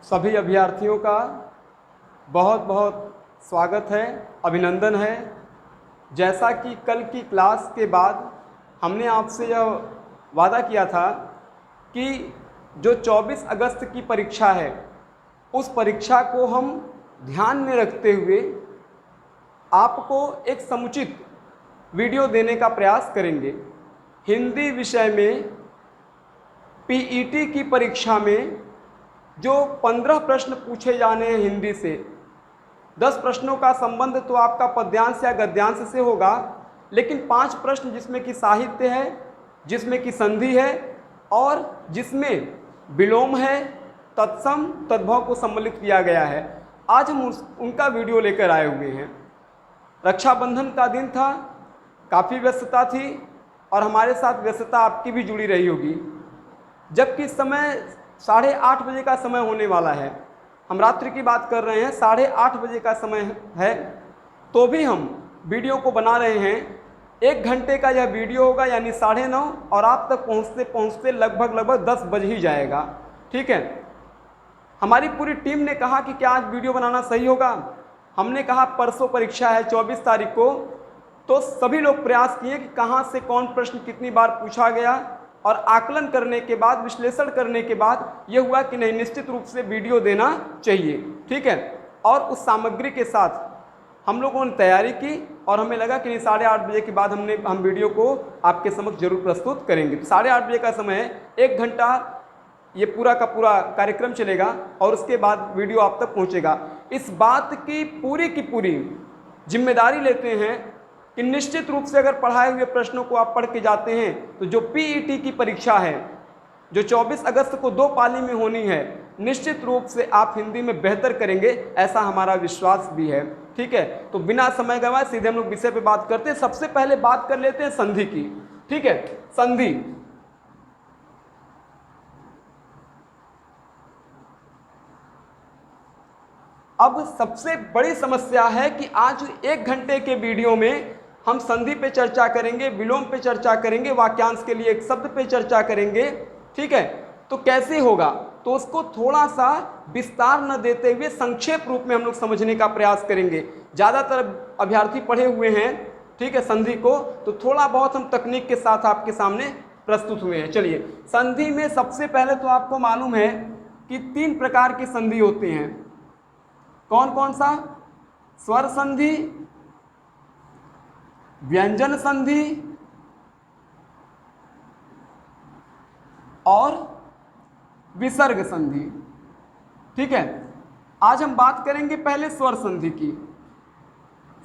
सभी अभ्यर्थियों का बहुत बहुत स्वागत है, अभिनंदन है। जैसा कि कल की क्लास के बाद हमने आपसे यह वादा किया था कि जो 24 अगस्त की परीक्षा है उस परीक्षा को हम ध्यान में रखते हुए आपको एक समुचित वीडियो देने का प्रयास करेंगे। हिंदी विषय में पीईटी की परीक्षा में जो 15 प्रश्न पूछे जाने हैं हिंदी से, 10 प्रश्नों का संबंध तो आपका पद्यांश या गद्यांश से होगा, लेकिन 5 प्रश्न जिसमें कि साहित्य है, जिसमें कि संधि है और जिसमें विलोम है, तत्सम तद्भव को सम्मिलित किया गया है। आज हम उनका वीडियो लेकर आए हुए हैं। रक्षाबंधन का दिन था, काफ़ी व्यस्तता थी और हमारे साथ व्यस्तता आपकी भी जुड़ी रही होगी। जबकि समय 8:30 बजे का समय होने वाला है, हम रात्रि की बात कर रहे हैं, 8:30 बजे का समय है, तो भी हम वीडियो को बना रहे हैं। 1 घंटे का यह वीडियो होगा, यानी 9:30, और आप तक पहुंचते पहुंचते लगभग 10 बज ही जाएगा। ठीक है। हमारी पूरी टीम ने कहा कि क्या आज वीडियो बनाना सही होगा। हमने कहा परसों परीक्षा है 24 तारीख को, तो सभी लोग प्रयास किए कि कहाँ से कौन प्रश्न कितनी बार पूछा गया, और आकलन करने के बाद, विश्लेषण करने के बाद ये हुआ कि नहीं, निश्चित रूप से वीडियो देना चाहिए। ठीक है। और उस सामग्री के साथ हम लोगों ने तैयारी की और हमें लगा कि 8:30 बजे के बाद हम वीडियो को आपके समक्ष जरूर प्रस्तुत करेंगे। तो 8:30 बजे का समय है, 1 घंटा ये पूरा का पूरा कार्यक्रम चलेगा और उसके बाद वीडियो आप तक पहुंचेगा। इस बात की पूरी जिम्मेदारी लेते हैं कि निश्चित रूप से अगर पढ़ाए हुए प्रश्नों को आप पढ़ के जाते हैं तो जो पीईटी की परीक्षा है जो 24 अगस्त को 2 पाली में होनी है, निश्चित रूप से आप हिंदी में बेहतर करेंगे, ऐसा हमारा विश्वास भी है। ठीक है। तो बिना समय गंवाए सीधे हम लोग विषय पे बात करते हैं। सबसे पहले बात कर लेते हैं संधि की। ठीक है। संधि, अब सबसे बड़ी समस्या है कि आज 1 घंटे के वीडियो में हम संधि पे चर्चा करेंगे, विलोम पे चर्चा करेंगे, वाक्यांश के लिए एक शब्द पे चर्चा करेंगे। ठीक है। तो कैसे होगा, तो उसको थोड़ा सा विस्तार न देते हुए संक्षेप रूप में हम लोग समझने का प्रयास करेंगे। ज़्यादातर अभ्यर्थी पढ़े हुए हैं, ठीक है, संधि को, तो थोड़ा बहुत हम तकनीक के साथ आपके सामने प्रस्तुत हुए हैं। चलिए, संधि में सबसे पहले तो आपको मालूम है कि 3 प्रकार की संधि होते हैं। कौन कौन सा? स्वर संधि, व्यंजन संधि और विसर्ग संधि। ठीक है। आज हम बात करेंगे पहले स्वर संधि की।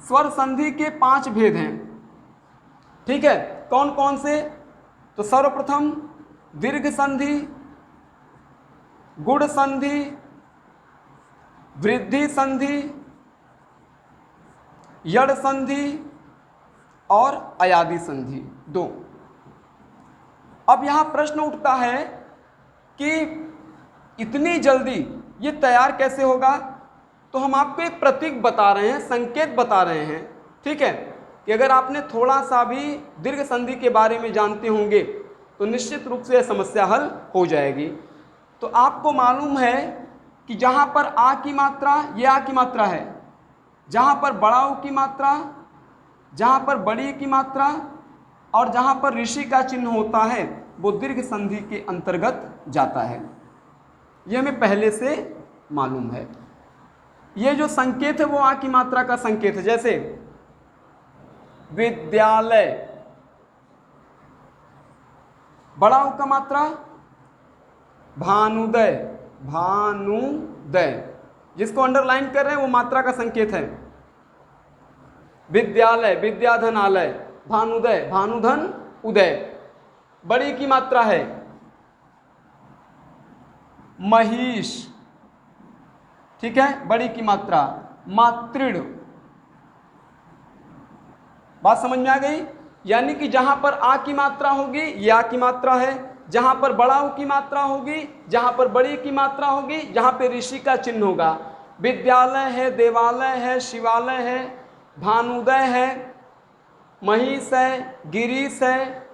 स्वर संधि के 5 भेद हैं। ठीक है। कौन कौन से? तो सर्वप्रथम दीर्घ संधि, गुण संधि, वृद्धि संधि, यड़ संधि और अयादि संधि 2। अब यहाँ प्रश्न उठता है कि इतनी जल्दी ये तैयार कैसे होगा। तो हम आपको एक प्रतीक बता रहे हैं, संकेत बता रहे हैं। ठीक है, कि अगर आपने थोड़ा सा भी दीर्घ संधि के बारे में जानते होंगे तो निश्चित रूप से यह समस्या हल हो जाएगी। तो आपको मालूम है कि जहाँ पर आ की मात्रा, ये आ की मात्रा है, जहाँ पर बड़ा ऊ की मात्रा, जहाँ पर बड़ी की मात्रा और जहाँ पर ऋषि का चिन्ह होता है, वो दीर्घ संधि के अंतर्गत जाता है। ये हमें पहले से मालूम है। ये जो संकेत है वो आ की मात्रा का संकेत है। जैसे विद्यालय, बड़ा ऊ का मात्रा भानुदय, भानुदय, जिसको अंडरलाइन कर रहे हैं वो मात्रा का संकेत है। विद्यालय, विद्याधन आलय, भानुदय, भानुधन उदय। बड़ी की मात्रा है महिष। ठीक है, बड़ी की मात्रा मातृण। बात समझ में आ गई। यानी कि जहां पर आ की मात्रा होगी ये आ की मात्रा है, जहां पर बड़ा ऊ की मात्रा होगी, जहां पर बड़ी की मात्रा होगी, जहां पर ऋषि का चिन्ह होगा। विद्यालय है, देवालय है, शिवालय है, भानुदय है, महिष है, गिरीश है,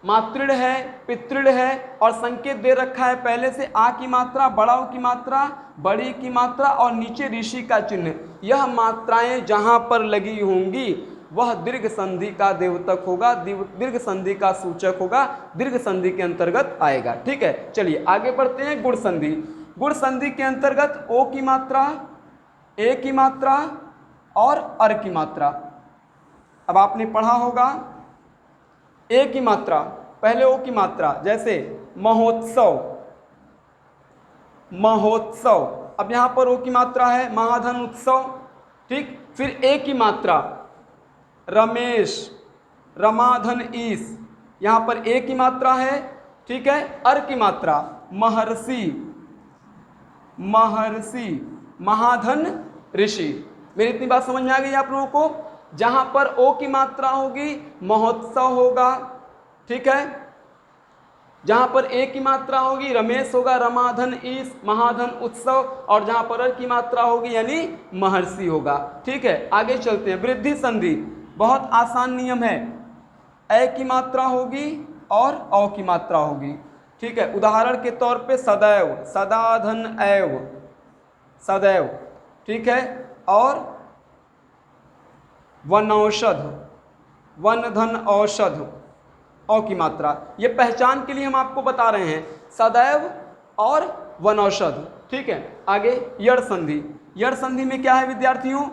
मातृढ़ है, पितृढ़ है और संकेत दे रखा है पहले से आ की मात्रा, बड़ा की मात्रा, बड़ी की मात्रा और नीचे ऋषि का चिन्ह। यह मात्राएं जहां पर लगी होंगी वह दीर्घ संधि का द्योतक होगा, दीर्घ संधि का सूचक होगा, दीर्घ संधि के अंतर्गत आएगा। ठीक है, चलिए आगे बढ़ते हैं। गुण संधि। गुण संधि के अंतर्गत ओ की मात्रा, ए की मात्रा और अर की मात्रा। अब आपने पढ़ा होगा ए की मात्रा, पहले ओ की मात्रा, जैसे महोत्सव, महोत्सव। अब यहां पर ओ की मात्रा है महाधन उत्सव। ठीक, फिर ए की मात्रा रमेश, रमाधन ईश, यहां पर ए की मात्रा है। ठीक है, अर की मात्रा महर्षि, महर्षि, महाधन ऋषि। मेरी इतनी बात समझ में आ गई आप लोगों को? जहां पर ओ की मात्रा होगी महोत्सव होगा। ठीक है, जहां पर ए की मात्रा होगी रमेश होगा, रमाधन ईश, महाधन उत्सव, और जहां पर अर की मात्रा होगी यानी महर्षि होगा। ठीक है, आगे चलते हैं। वृद्धि संधि बहुत आसान नियम है। ए की मात्रा होगी और औ की मात्रा होगी। ठीक है, उदाहरण के तौर पे सदैव, सदाधन एव, सदैव। ठीक है, और वनौषध, वन धन औषध, औ की मात्रा। ये पहचान के लिए हम आपको बता रहे हैं, सदैव और वनौषध। ठीक है, आगे यड़ संधि। यड़ संधि में क्या है विद्यार्थियों?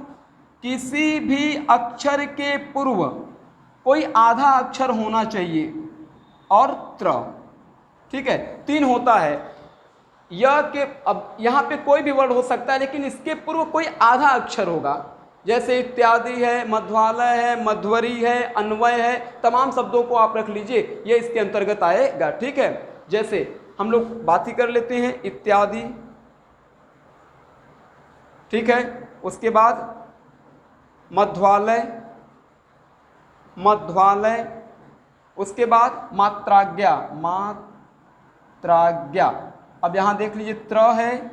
किसी भी अक्षर के पूर्व कोई आधा अक्षर होना चाहिए और त्र। ठीक है, 3 होता है। यह के, अब यहाँ पे कोई भी वर्ड हो सकता है लेकिन इसके पूर्व कोई आधा अक्षर होगा, जैसे इत्यादि है, मध्वालय है, मध्वरी है, अन्वय है, तमाम शब्दों को आप रख लीजिए, ये इसके अंतर्गत आएगा। ठीक है, जैसे हम लोग बात ही कर लेते हैं इत्यादि। ठीक है, उसके बाद मध्वालय, मध्वालय, उसके बाद मात्राज्ञा, मात्राज्ञा। अब यहां देख लीजिए त्र है,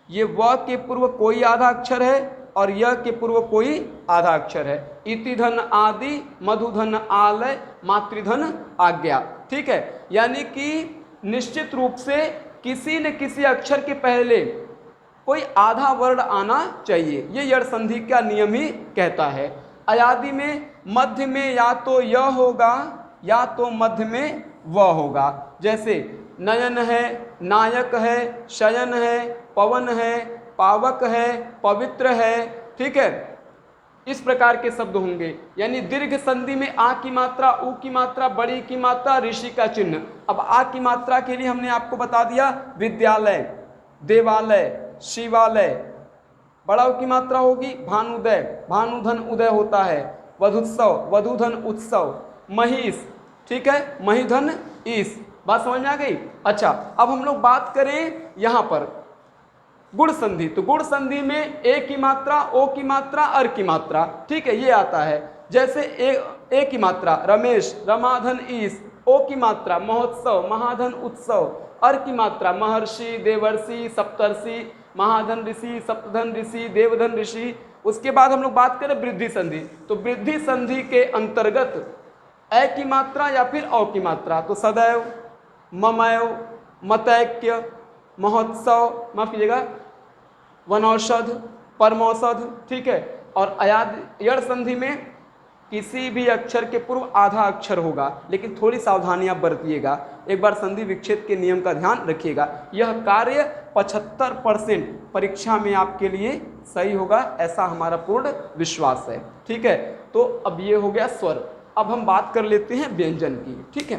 ये व के पूर्व कोई आधा अक्षर है और य के पूर्व कोई आधा अक्षर है। इतिधन आदि, मधुधन आलय, मातृधन आज्ञा। ठीक है, यानी कि निश्चित रूप से किसी न किसी अक्षर के पहले कोई आधा वर्ण आना चाहिए, ये यड़ संधि का नियम ही कहता है। अयादि में मध्य में या तो य होगा या तो मध्य में व होगा, जैसे नयन है, नायक है, शयन है, पवन है, पावक है, पवित्र है। ठीक है, इस प्रकार के शब्द होंगे। यानी दीर्घ संधि में आ की मात्रा, उ की मात्रा, बड़ी की मात्रा, ऋषि का चिन्ह। अब आ की मात्रा के लिए हमने आपको बता दिया विद्यालय, देवालय, शिवालय। बड़ा की मात्रा होगी भानुदय, भानुधन उदय होता है। वधुत्सव, वधुधन उत्सव। महिष, ठीक है, महिधन ईश। बात समझ में आ गई? अच्छा, अब हम लोग बात करें यहां पर गुण संधि। तो गुण संधि में ए की मात्रा, ओ की मात्रा, अर की मात्रा। ठीक है, ये आता है। जैसे ए की मात्रा रमेश, रमाधन ईश, ओ की मात्रा महोत्सव, महाधन उत्सव, अर की मात्रा महर्षि, देवर्षि, सप्तर्षि, महाधन ऋषि, सप्तधन ऋषि, देवधन ऋषि। उसके बाद हम लोग बात करें वृद्धि संधि। तो वृद्धि संधि के अंतर्गत ए की मात्रा या फिर औ की मात्रा, तो सदैव, ममैव, मतैक्य, महोत्सव, माफ कीजिएगा, वनौषध, परमौषध। ठीक है, और यड़ संधि में किसी भी अक्षर के पूर्व आधा अक्षर होगा, लेकिन थोड़ी सावधानियां बरतिएगा। एक बार संधि विच्छेद के नियम का ध्यान रखिएगा। यह कार्य 75% परीक्षा में आपके लिए सही होगा, ऐसा हमारा पूर्ण विश्वास है। ठीक है, तो अब ये हो गया स्वर। अब हम बात कर लेते हैं व्यंजन की। ठीक है,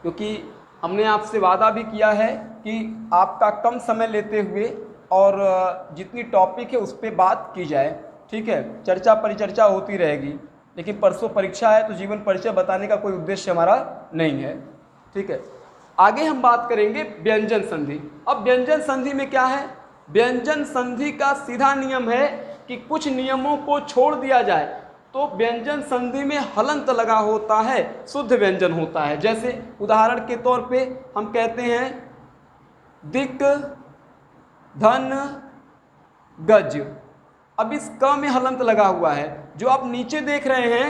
क्योंकि हमने आपसे वादा भी किया है कि आपका कम समय लेते हुए और जितनी टॉपिक है उस पर बात की जाए। ठीक है, चर्चा परिचर्चा होती रहेगी, लेकिन परसों परीक्षा है तो जीवन परिचय बताने का कोई उद्देश्य हमारा नहीं है। ठीक है, आगे हम बात करेंगे व्यंजन संधि। अब व्यंजन संधि में क्या है? व्यंजन संधि का सीधा नियम है कि कुछ नियमों को छोड़ दिया जाए तो व्यंजन संधि में हलंत लगा होता है, शुद्ध व्यंजन होता है। जैसे उदाहरण के तौर पे हम कहते हैं दिक, धन, गज। अब इस क में हलंत लगा हुआ है। जो आप नीचे देख रहे हैं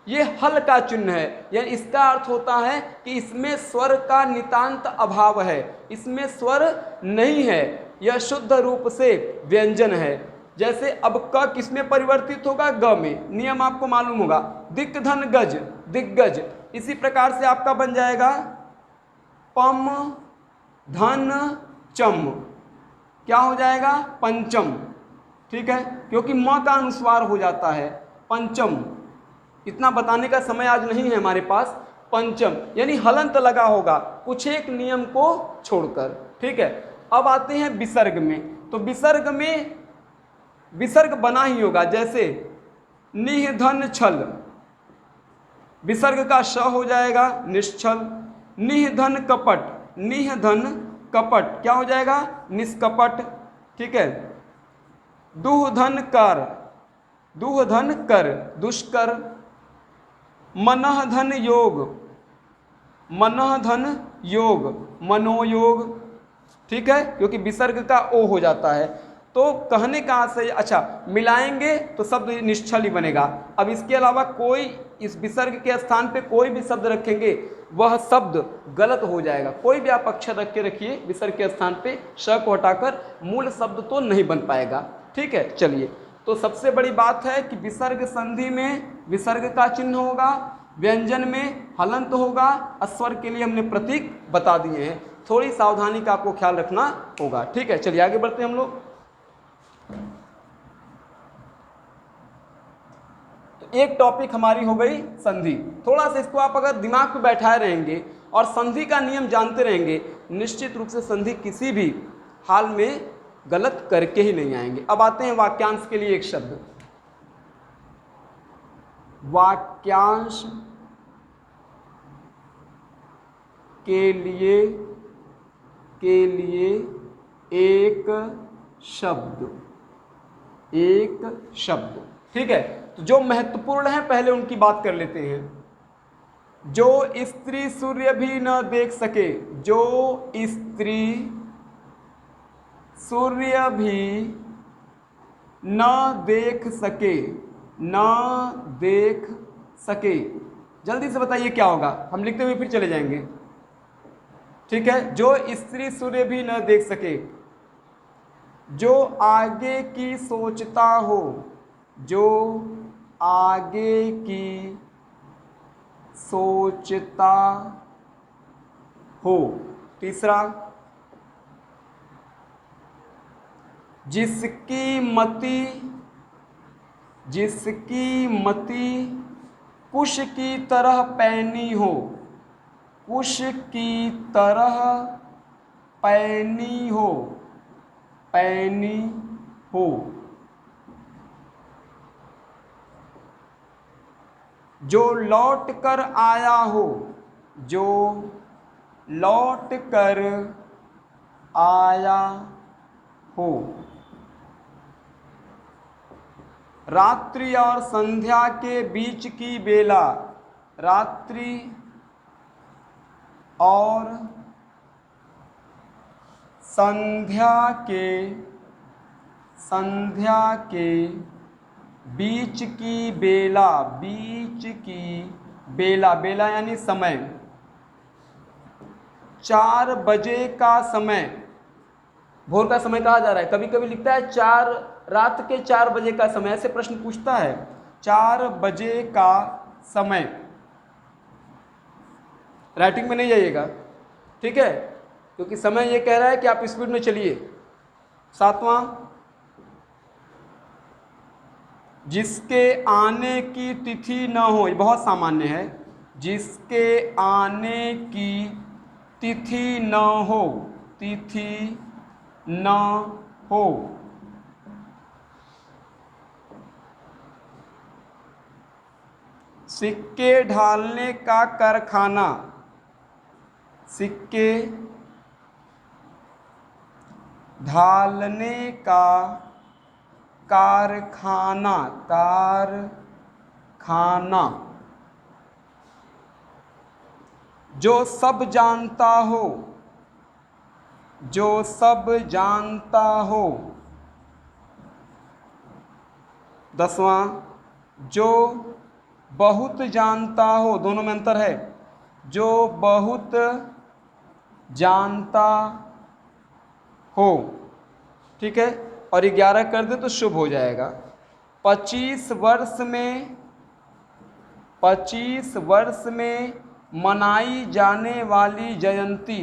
ये हल का चिन्ह है, यानी इसका अर्थ होता है कि इसमें स्वर का नितांत अभाव है, इसमें स्वर नहीं है, यह शुद्ध रूप से व्यंजन है। जैसे अब क किसमें परिवर्तित होगा? ग में। नियम आपको मालूम होगा, दिक् धन गज, दिग्गज। इसी प्रकार से आपका बन जाएगा पम धन चम, क्या हो जाएगा? पंचम। ठीक है, क्योंकि म का अनुस्वार हो जाता है पंचम। इतना बताने का समय आज नहीं है हमारे पास। पंचम यानी हलंत लगा होगा कुछ एक नियम को छोड़कर। ठीक है, अब आते हैं विसर्ग में। तो विसर्ग में विसर्ग बना ही होगा, जैसे निह धन छल, विसर्ग का श हो जाएगा निश्चल। निह धन कपट, निह धन कपट क्या हो जाएगा? निष्कपट। ठीक है, दुह धन कर, दुह धन कर, दुष्कर। मनः धन योग, मनः धन योग, मनोयोग। ठीक है, क्योंकि विसर्ग का ओ हो जाता है। तो कहने का आशय, अच्छा मिलाएंगे तो शब्द निश्चल ही बनेगा। अब इसके अलावा कोई इस विसर्ग के स्थान पे कोई भी शब्द रखेंगे वह शब्द गलत हो जाएगा। कोई भी आप अक्षर रख के रखिए विसर्ग के स्थान पे, श को हटाकर, मूल शब्द तो नहीं बन पाएगा। ठीक है, चलिए। तो सबसे बड़ी बात है कि विसर्ग संधि में विसर्ग का चिन्ह होगा, व्यंजन में हलंत होगा, स्वर के लिए हमने प्रतीक बता दिए हैं। थोड़ी सावधानी का आपको ख्याल रखना होगा। ठीक है, चलिए आगे बढ़ते हैं हम लोग। तो एक टॉपिक हमारी हो गई संधि। थोड़ा सा इसको आप अगर दिमाग में बैठाए रहेंगे और संधि का नियम जानते रहेंगे, निश्चित रूप से संधि किसी भी हाल में गलत करके ही नहीं आएंगे। अब आते हैं वाक्यांश के लिए एक शब्द। वाक्यांश के लिए एक शब्द, एक शब्द। ठीक है, तो जो महत्वपूर्ण है पहले उनकी बात कर लेते हैं। जो स्त्री सूर्य भी न देख सके, जो स्त्री सूर्य भी न देख सके, न देख सके। जल्दी से बताइए क्या होगा, हम लिखते हुए फिर चले जाएंगे। ठीक है, जो स्त्री सूर्य भी न देख सके, जो आगे की सोचता हो, जो आगे की सोचता हो। तीसरा, जिसकी मति कुश की तरह पैनी हो, कुश की तरह पैनी हो, पैनी हो। जो लौट कर आया हो, जो लौट कर आया हो। रात्रि और संध्या के बीच की बेला, रात्रि और संध्या के बीच की बेला, बीच की बेला, बेला यानी समय। 4 बजे का समय, भोर का समय कहा जा रहा है। कभी कभी लिखता है रात के 4 बजे का समय, ऐसे प्रश्न पूछता है। 4 बजे का समय, राइटिंग में नहीं जाइएगा, ठीक है, क्योंकि समय ये कह रहा है कि आप स्पीड में चलिए। 7वां, जिसके आने की तिथि न हो, ये बहुत सामान्य है। जिसके आने की तिथि न हो, तिथि न हो। सिक्के ढालने का कारखाना, सिक्के ढालने का कारखाना, कारखाना। जो सब जानता हो, जो सब जानता हो। 10वां, जो बहुत जानता हो, दोनों में अंतर है। जो बहुत जानता हो, ठीक है, और 11 कर दे तो शुभ हो जाएगा। 25 वर्ष में मनाई जाने वाली जयंती,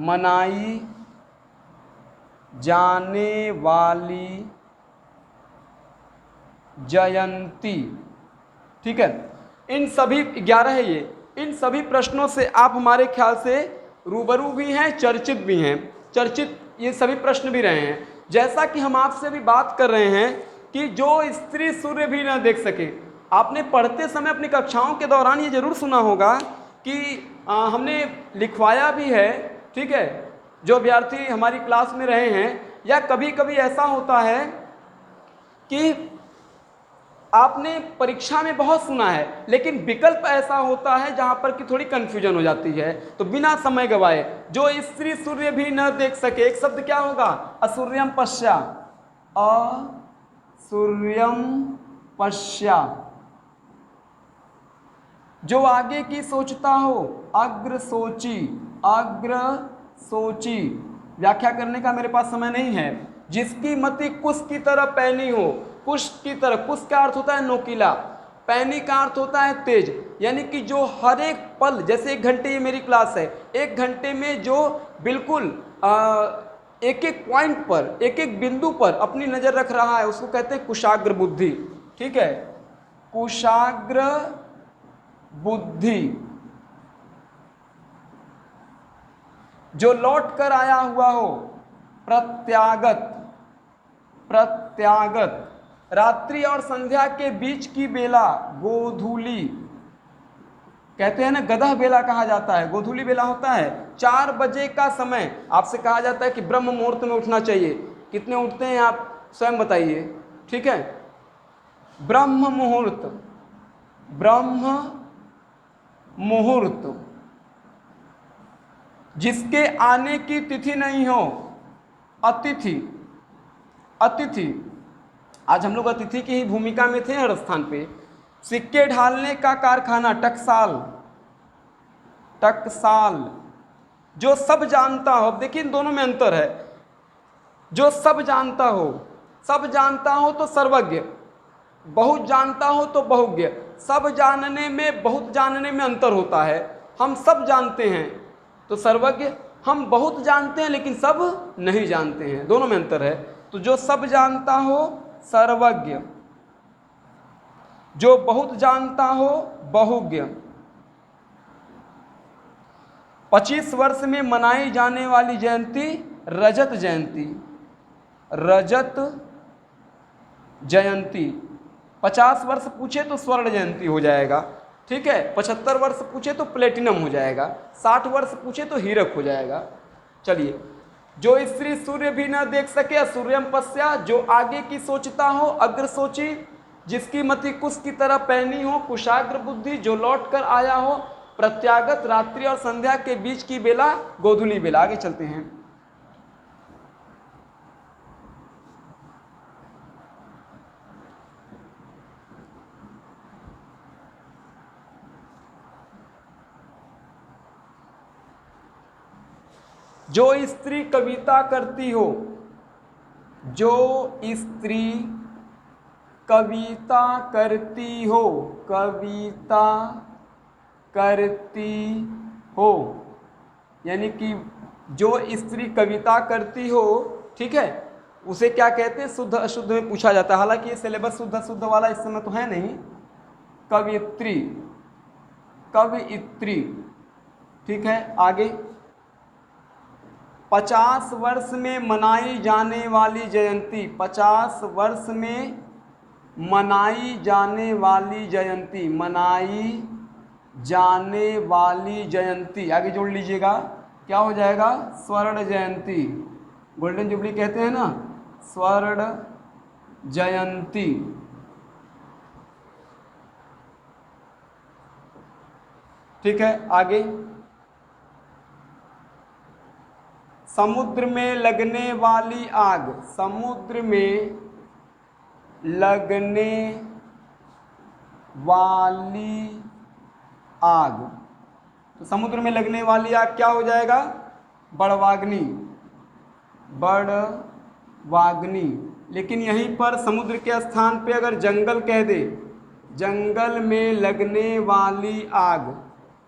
मनाई जाने वाली जयंती, ठीक है। इन सभी 11 है ये, इन सभी प्रश्नों से आप हमारे ख्याल से रूबरू भी हैं, चर्चित भी हैं, चर्चित ये सभी प्रश्न भी रहे हैं। जैसा कि हम आपसे भी बात कर रहे हैं कि जो स्त्री सूर्य भी न देख सके, आपने पढ़ते समय अपनी कक्षाओं के दौरान ये जरूर सुना होगा कि हमने लिखवाया भी है, ठीक है, जो अभ्यर्थी हमारी क्लास में रहे हैं। या कभी कभी ऐसा होता है कि आपने परीक्षा में बहुत सुना है, लेकिन विकल्प ऐसा होता है जहां पर कि थोड़ी कंफ्यूजन हो जाती है। तो बिना समय गवाए, जो स्त्री सूर्य भी न देख सके, एक शब्द क्या होगा? असूर्यम पश्या, असूर्यम पश्या। जो आगे की सोचता हो, अग्र सोची, अग्र सोची। व्याख्या करने का मेरे पास समय नहीं है। जिसकी मति कुश की तरह पैनी हो, कुश की तरह, कुश का अर्थ होता है नोकीला, पैनी का अर्थ होता है तेज, यानी कि जो हर एक पल, जैसे 1 घंटे ये मेरी क्लास है, 1 घंटे में जो बिल्कुल एक एक पॉइंट पर, एक एक बिंदु पर अपनी नजर रख रहा है, उसको कहते हैं कुशाग्र बुद्धि, ठीक है, कुशाग्र बुद्धि। जो लौट कर आया हुआ हो, प्रत्यागत, प्रत्यागत। रात्रि और संध्या के बीच की बेला, गोधूली, कहते हैं ना गदह बेला कहा जाता है, गोधूली बेला होता है। 4 बजे का समय, आपसे कहा जाता है कि ब्रह्म मुहूर्त में उठना चाहिए। कितने उठते हैं आप स्वयं बताइए, ठीक है। ब्रह्म मुहूर्त, ब्रह्म मुहूर्त। जिसके आने की तिथि नहीं हो, अतिथि, अतिथि। आज हम लोग अतिथि की ही भूमिका में थे हर स्थान पे। सिक्के ढालने का कारखाना, टकसाल, टकसाल। जो सब जानता हो, अब देखिए इन दोनों में अंतर है। जो सब जानता हो, सब जानता हो तो सर्वज्ञ, बहुत जानता हो तो बहुज्ञ। सब जानने में, बहुत जानने में अंतर होता है। हम सब जानते हैं तो सर्वज्ञ, हम बहुत जानते हैं लेकिन सब नहीं जानते हैं, दोनों में अंतर है। तो जो सब जानता हो सर्वज्ञ, जो बहुत जानता हो बहुज्ञ। 25 वर्ष में मनाई जाने वाली जयंती रजत जयंती, रजत जयंती। 50 वर्ष पूछे तो स्वर्ण जयंती हो जाएगा, ठीक है। 75 वर्ष पूछे तो प्लेटिनम हो जाएगा, 60 वर्ष पूछे तो हीरक हो जाएगा। चलिए, जो स्त्री सूर्य भी न देख सके, असूर्यम पश्या। जो आगे की सोचता हो, अग्र सोची। जिसकी मति कुश की तरह पैनी हो, कुशाग्र बुद्धि। जो लौट कर आया हो, प्रत्यागत। रात्रि और संध्या के बीच की बेला, गोधूली बेला। आगे चलते हैं। जो स्त्री कविता करती हो, जो स्त्री कविता करती हो, कविता करती हो, यानी कि जो स्त्री कविता करती हो, ठीक है, उसे क्या कहते हैं? शुद्ध अशुद्ध में पूछा जाता है। हालांकि ये सिलेबस शुद्ध अशुद्ध वाला इस समय तो है नहीं। कवियत्री, कवियत्री, ठीक है। आगे, 50 वर्ष में मनाई जाने वाली जयंती, 50 वर्ष में मनाई जाने वाली जयंती, मनाई जाने वाली जयंती। आगे जोड़ लीजिएगा, क्या हो जाएगा? स्वर्ण जयंती, गोल्डन जुबली कहते हैं ना, स्वर्ण जयंती। ठीक है। आगे, समुद्र में लगने वाली आग, समुद्र में लगने वाली आग। तो समुद्र में लगने वाली आग क्या हो जाएगा? बड़वाग्नि, बड़वाग्नि। लेकिन यहीं पर समुद्र के स्थान पे अगर जंगल कह दे, जंगल में लगने वाली आग,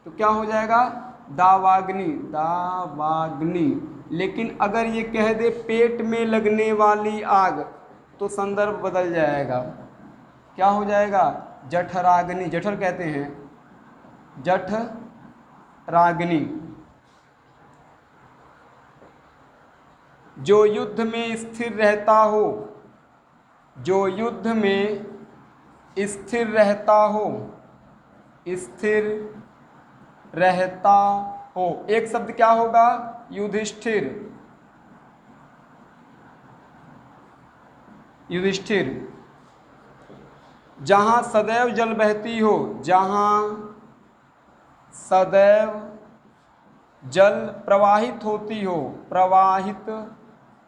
तो क्या हो जाएगा? दावाग्नि, दावाग्नि। लेकिन अगर ये कह दे पेट में लगने वाली आग, तो संदर्भ बदल जाएगा। क्या हो जाएगा? जठराग्नि, जठर कहते हैं, जठराग्नि। जो युद्ध में स्थिर रहता हो, जो युद्ध में स्थिर रहता हो, स्थिर रहता हो। एक शब्द क्या होगा? युधिष्ठिर, युधिष्ठिर। जहाँ सदैव जल बहती हो, जहाँ सदैव जल प्रवाहित होती हो, प्रवाहित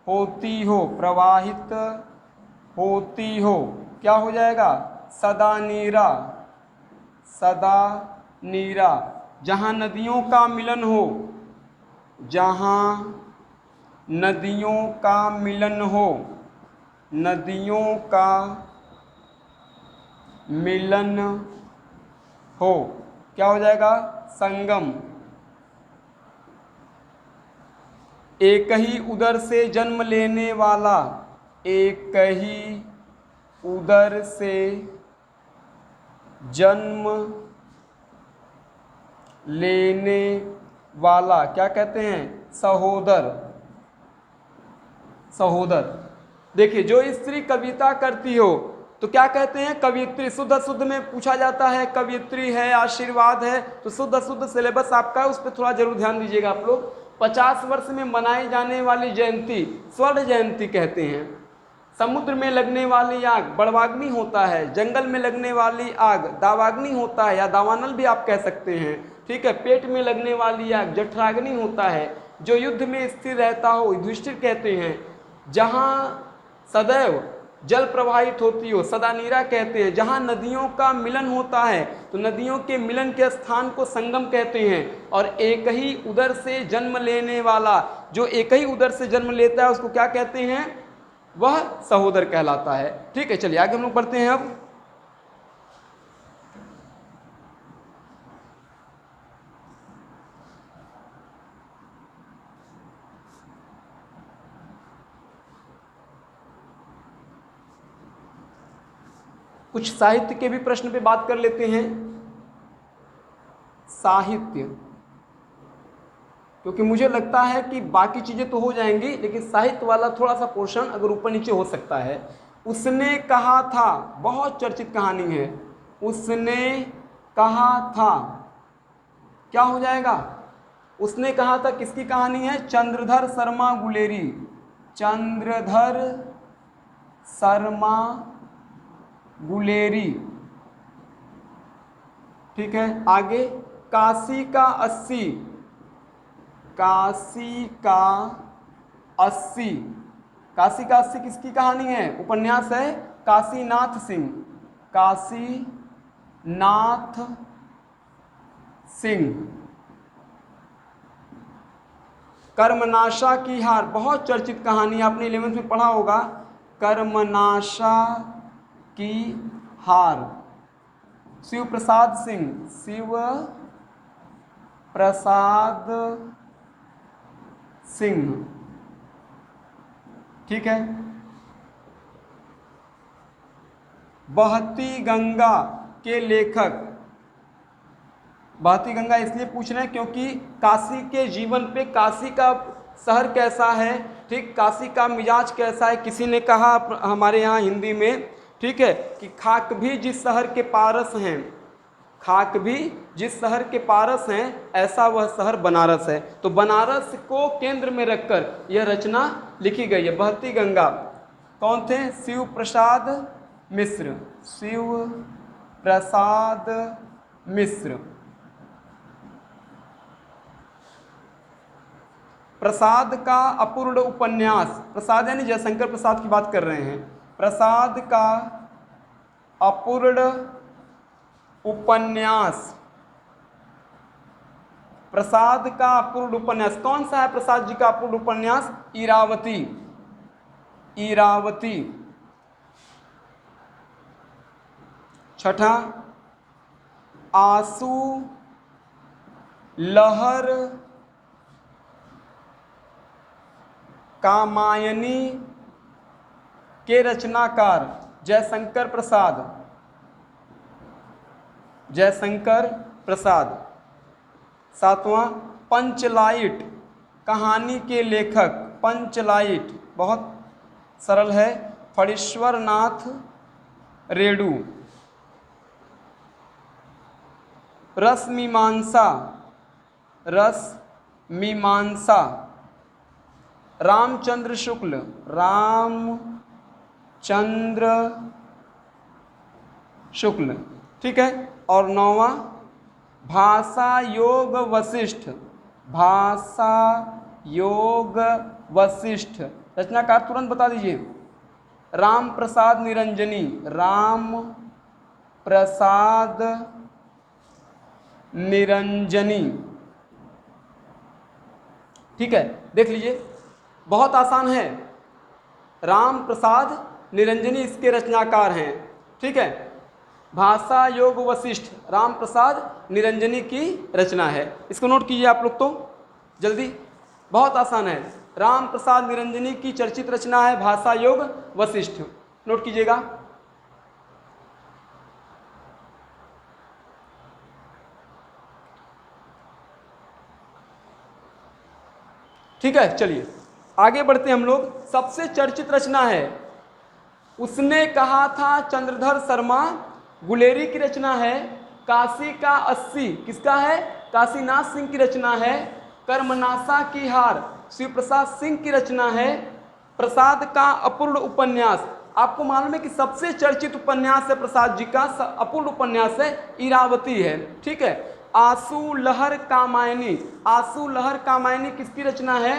होती हो, प्रवाहित होती हो, क्या हो जाएगा? सदा नीरा, सदा नीरा। जहाँ नदियों का मिलन हो, जहाँ नदियों का मिलन हो, नदियों का मिलन हो, क्या हो जाएगा? संगम। एक ही उदर से जन्म लेने वाला, एक ही उदर से जन्म लेने वाला, क्या कहते हैं? सहोदर, सहोदर। देखिए, जो स्त्री कविता करती हो तो क्या कहते हैं? कवियत्री। शुद्ध अशुद्ध में पूछा जाता है, कवियत्री है, आशीर्वाद है। तो शुद्ध अशुद्ध सिलेबस आपका है, उस पर थोड़ा जरूर ध्यान दीजिएगा आप लोग। 50 वर्ष में मनाई जाने वाली जयंती स्वर्ण जयंती कहते हैं। समुद्र में लगने वाली आग बड़वाग्नि होता है, जंगल में लगने वाली आग दावाग्नि होता है, या दावानल भी आप कह सकते हैं। ठीक है। पेट में लगने वाली आग जठराग्नि होता है। जो युद्ध में स्थिर रहता हो, युधिष्ठिर कहते हैं। जहाँ सदैव जल प्रवाहित होती हो, सदा नीरा कहते हैं। जहाँ नदियों का मिलन होता है, तो नदियों के मिलन के स्थान को संगम कहते हैं। और एक ही उदर से जन्म लेने वाला, जो एक ही उदर से जन्म लेता है, उसको क्या कहते हैं? वह सहोदर कहलाता है। ठीक है, चलिए आगे हम लोग बढ़ते हैं। अब कुछ साहित्य के भी प्रश्न पे बात कर लेते हैं। साहित्य, क्योंकि मुझे लगता है कि बाकी चीजें तो हो जाएंगी, लेकिन साहित्य वाला थोड़ा सा पोर्शन अगर ऊपर नीचे हो सकता है। उसने कहा था, बहुत चर्चित कहानी है। उसने कहा था, क्या हो जाएगा? उसने कहा था किसकी कहानी है? चंद्रधर शर्मा गुलेरी, चंद्रधर शर्मा गुलेरी। ठीक है, आगे काशी का 80, काशी का 80, काशी का 80 किसकी कहानी है? उपन्यास है काशीनाथ सिंह, काशीनाथ सिंह। कर्मनाशा की हार, बहुत चर्चित कहानी, आपने 11वीं में पढ़ा होगा। कर्मनाशा की हार, शिव प्रसाद सिंह, शिव प्रसाद सिंह। ठीक है। बहती गंगा के लेखक, बहती गंगा इसलिए पूछ रहे हैं क्योंकि काशी के जीवन पे, काशी का शहर कैसा है, ठीक, काशी का मिजाज कैसा है। किसी ने कहा हमारे यहाँ हिंदी में, ठीक है, कि खाक भी जिस शहर के पारस हैं, खाक भी जिस शहर के पारस हैं, ऐसा वह शहर बनारस है। तो बनारस को केंद्र में रखकर यह रचना लिखी गई है। बहती गंगा कौन थे? शिव प्रसाद मिश्र, शिव प्रसाद मिश्र। प्रसाद का अपूर्ण उपन्यास, प्रसाद यानी जयशंकर प्रसाद की बात कर रहे हैं। प्रसाद का अपूर्ण उपन्यास, प्रसाद का अपूर्ण उपन्यास कौन सा है? प्रसाद जी का अपूर्ण उपन्यास इरावती। इरावती। छठा, आंसू लहर कामायनी के रचनाकार जयशंकर प्रसाद। जयशंकर प्रसाद। सातवां, पंचलाइट कहानी के लेखक। पंचलाइट बहुत सरल है, फणीश्वर नाथ रेणु। रसमीमांसा। रसमीमांसा रामचंद्र शुक्ल। रामचंद्र शुक्ल, ठीक है। और नौवां, भाषा योग वशिष्ठ। भाषा योग वशिष्ठ, रचनाकार तुरंत बता दीजिए। राम प्रसाद निरंजनी। राम प्रसाद निरंजनी, ठीक है। देख लीजिए, बहुत आसान है। राम प्रसाद निरंजनी इसके रचनाकार हैं, ठीक है। भाषा योग वशिष्ठ राम प्रसाद निरंजनी की रचना है। इसको नोट कीजिए आप लोग, तो जल्दी, बहुत आसान है। राम प्रसाद निरंजनी की चर्चित रचना है भाषा योग वशिष्ठ, नोट कीजिएगा। ठीक है, चलिए आगे बढ़ते हैं हम लोग। सबसे चर्चित रचना है उसने कहा था चंद्रधर शर्मा, गुलेरी की रचना है। काशी का 80 किसका है? काशीनाथ सिंह की रचना है। कर्मनाशा की हार शिव प्रसाद सिंह की रचना है। प्रसाद का अपूर्ण उपन्यास, आपको मालूम है कि सबसे चर्चित उपन्यास है प्रसाद जी का, अपूर्ण उपन्यास है इरावती है, ठीक है। आंसू लहर कामायनी, आंसू लहर कामायनी किसकी रचना है?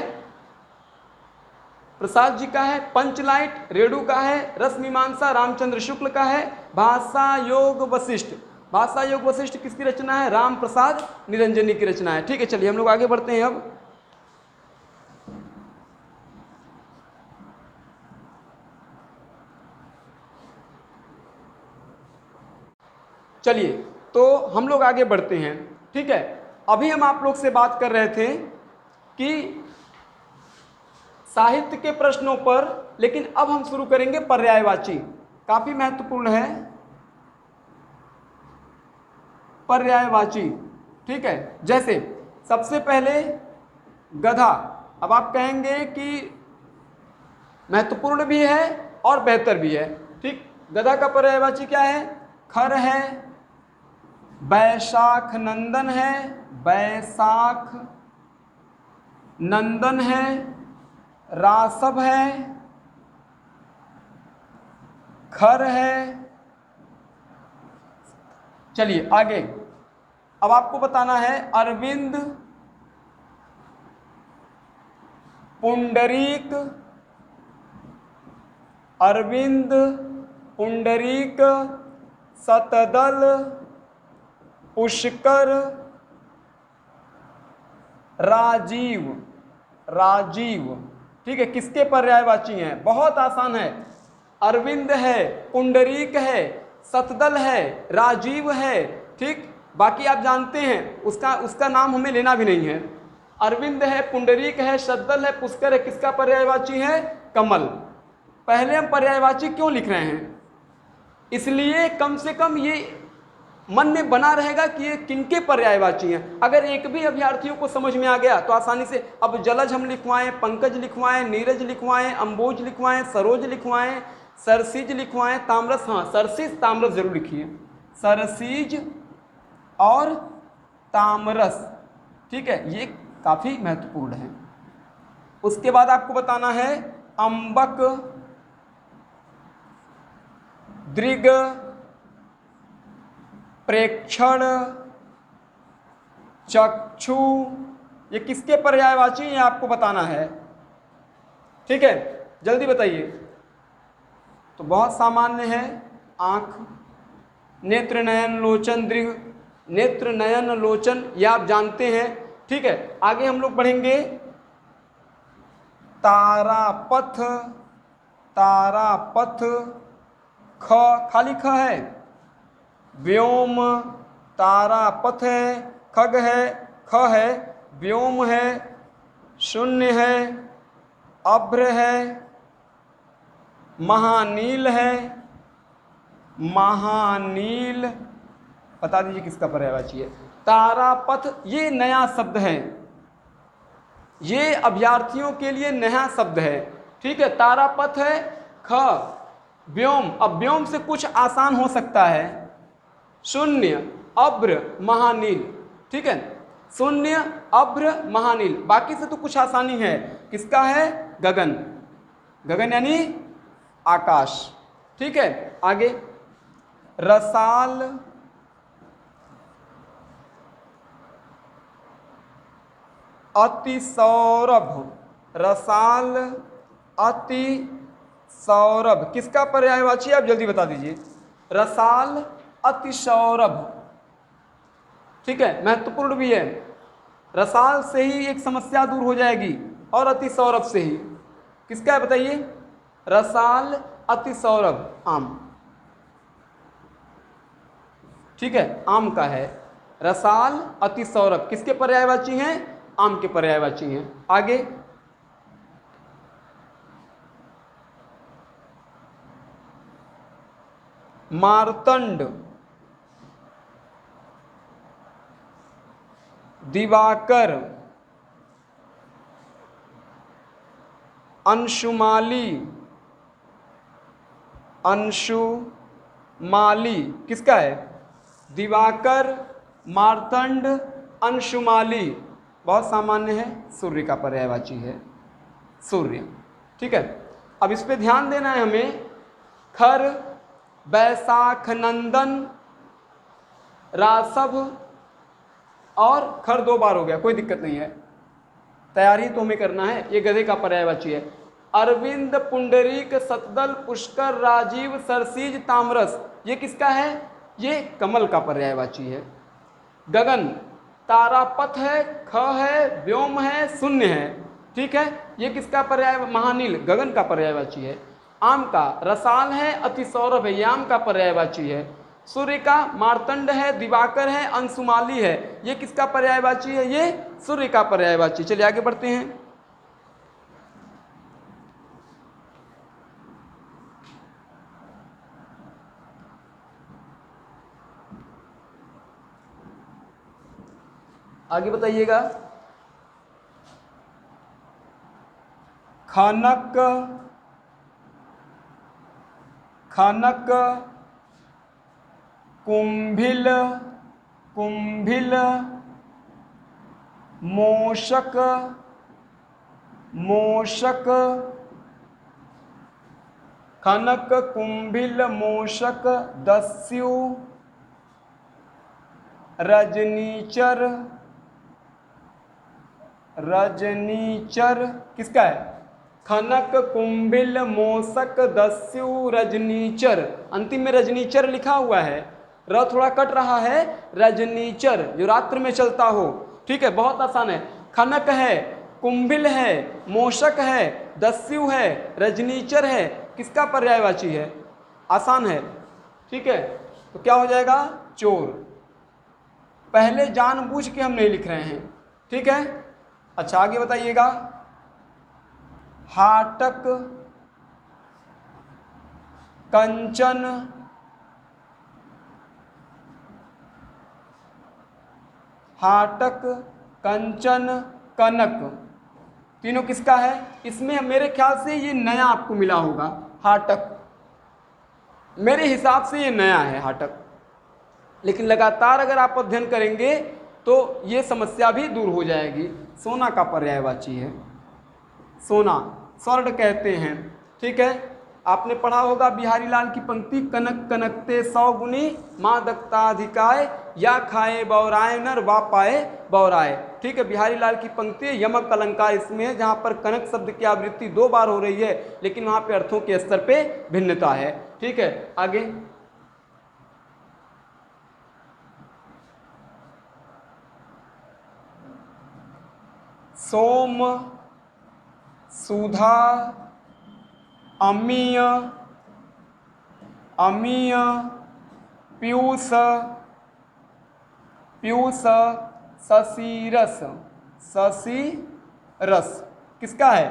प्रसाद जी का है। पंचलाइट रेणु का है। रसमीमांसा रामचंद्र शुक्ल का है। भाषा योग वशिष्ठ, भाषा योग वशिष्ठ किसकी रचना है? राम प्रसाद निरंजनी की रचना है, ठीक है। चलिए हम लोग आगे बढ़ते हैं अब। चलिए तो हम लोग आगे बढ़ते हैं, ठीक है। अभी हम आप लोग से बात कर रहे थे कि साहित्य के प्रश्नों पर, लेकिन अब हम शुरू करेंगे पर्यायवाची, काफी महत्वपूर्ण है पर्यायवाची, ठीक है। जैसे सबसे पहले गधा, अब आप कहेंगे कि महत्वपूर्ण भी है और बेहतर भी है, ठीक। गधा का पर्यायवाची क्या है? खर है, बैशाख नंदन है, बैशाख नंदन है, रासव है, खर है। चलिए आगे, अब आपको बताना है अरविंद पुंडरीक, अरविंद पुंडरीक शतदल पुष्कर राजीव, राजीव, ठीक है। किसके पर्यायवाची हैं? बहुत आसान है। अरविंद है, पुंडरीक है, शतदल है, राजीव है, ठीक। बाकी आप जानते हैं, उसका नाम हमें लेना भी नहीं है। अरविंद है, पुंडरीक है, शतदल है, पुष्कर है, किसका पर्यायवाची है? कमल। पहले हम पर्यायवाची क्यों लिख रहे हैं? इसलिए कम से कम ये मन में बना रहेगा कि ये किनके पर्यायवाची हैं। अगर एक भी अभ्यर्थियों को समझ में आ गया तो आसानी से, अब जलज हम लिखवाएं, पंकज लिखवाएं, नीरज लिखवाएं, अंबोज लिखवाएं, सरोज लिखवाएं, सरसीज लिखवाएं, ताम्रस, हाँ सरसीज ताम्रस जरूर लिखिए, सरसीज और ताम्रस, ठीक है, ये काफी महत्वपूर्ण है। उसके बाद आपको बताना है अंबक, दृग, प्रेक्षण, चक्षु, ये किसके पर्यायवाची हैं आपको बताना है, ठीक है। जल्दी बताइए। तो बहुत सामान्य है आंख, नेत्र नयन लोचन दृघ, नेत्र नयन लोचन, ये आप जानते हैं। ठीक है, आगे हम लोग पढ़ेंगे तारापथ, तारापथ, ख खाली ख है, व्योम, तारापथ है, खग है, ख है, व्योम है, शून्य है, अभ्र है, महानील है, महानील, बता दीजिए किसका पर्यायवाची है। तारापथ ये नया शब्द है, ये अभ्यर्थियों के लिए नया शब्द है। ठीक है, तारापथ है, ख, व्योम, अब व्योम से कुछ आसान हो सकता है, शून्य, अभ्र, महानील। ठीक है, शून्य, अभ्र, महानील, बाकी से तो कुछ आसानी है। किसका है? गगन, गगन यानी आकाश। ठीक है, आगे रसाल, अति सौरभ, रसाल, अति सौरभ, किसका पर्यायवाची आप जल्दी बता दीजिए। रसाल, अति सौरभ। ठीक है, महत्वपूर्ण भी है। रसाल से ही एक समस्या दूर हो जाएगी और अति सौरभ से ही। किसका है बताइए? रसाल, अति सौरभ, आम। ठीक है, आम का है। रसाल, अति सौरभ किसके पर्यायवाची हैं? आम के पर्यायवाची हैं। आगे मार्तंड, दिवाकर, अंशुमाली, अंशुमाली किसका है? दिवाकर, मार्तंड, अंशुमाली बहुत सामान्य है, सूर्य का पर्यायवाची है, सूर्य। ठीक है, अब इस पे ध्यान देना है हमें। खर, बैसाख नंदन, रासभ और खर 2 बार हो गया, कोई दिक्कत नहीं है, तैयारी तो हमें करना है। ये गधे का पर्यायवाची है। अरविंद, पुंडरीक, सतदल, पुष्कर, राजीव, सरसीज, तामरस, ये किसका है? ये कमल का पर्यायवाची है। गगन, तारापथ है, ख है, व्योम है, शून्य है। ठीक है, ये किसका पर्याय? महानील, गगन का पर्यायवाची है। आम का रसाल है, अति सौरभ है, ये आम का पर्यायवाची है। सूर्य का मार्तंड है, दिवाकर है, अंशुमाली है, ये किसका पर्यायवाची है? ये सूर्य का पर्यायवाची। चलिए आगे बढ़ते हैं। आगे बताइएगा। खनक, खनक, कुंभिल, कुंभिल, मोषक, मोषक, खनक, कुंभिल, मोषक, दस्यु, रजनीचर, रजनीचर किसका है? खनक, कुंभिल, मोषक, दस्यु, रजनीचर, अंतिम में रजनीचर लिखा हुआ है, र थोड़ा कट रहा है, रजनीचर जो रात्र में चलता हो। ठीक है, बहुत आसान है। खनक है, कुंभिल है, मोषक है, दस्यु है, रजनीचर है, किसका पर्यायवाची है? आसान है। ठीक है, तो क्या हो जाएगा? चोर। पहले जानबूझ के हम नहीं लिख रहे हैं। ठीक है, अच्छा आगे बताइएगा। हाटक, कंचन, हाटक, कंचन, कनक, तीनों किसका है? इसमें मेरे ख्याल से ये नया आपको मिला होगा, हाटक। मेरे हिसाब से ये नया है हाटक, लेकिन लगातार अगर आप अध्ययन करेंगे तो ये समस्या भी दूर हो जाएगी। सोना का पर्यायवाची है, सोना, स्वर्ण कहते हैं। ठीक है, आपने पढ़ा होगा बिहारी लाल की पंक्ति, कनक कनकते 100 गुनी, मादकताधिकाय, या खाए बौराए नर वा पाए बौराए। ठीक है, बिहारी लाल की पंक्ति यमक अलंकार इसमें है, जहाँ पर कनक शब्द की आवृत्ति 2 बार हो रही है, लेकिन वहाँ पे अर्थों के स्तर पे भिन्नता है। ठीक है, आगे सोम, सुधा, अमीय, अमीय, पीयूष, पीयूष, शशिरस, शशिरस किसका है?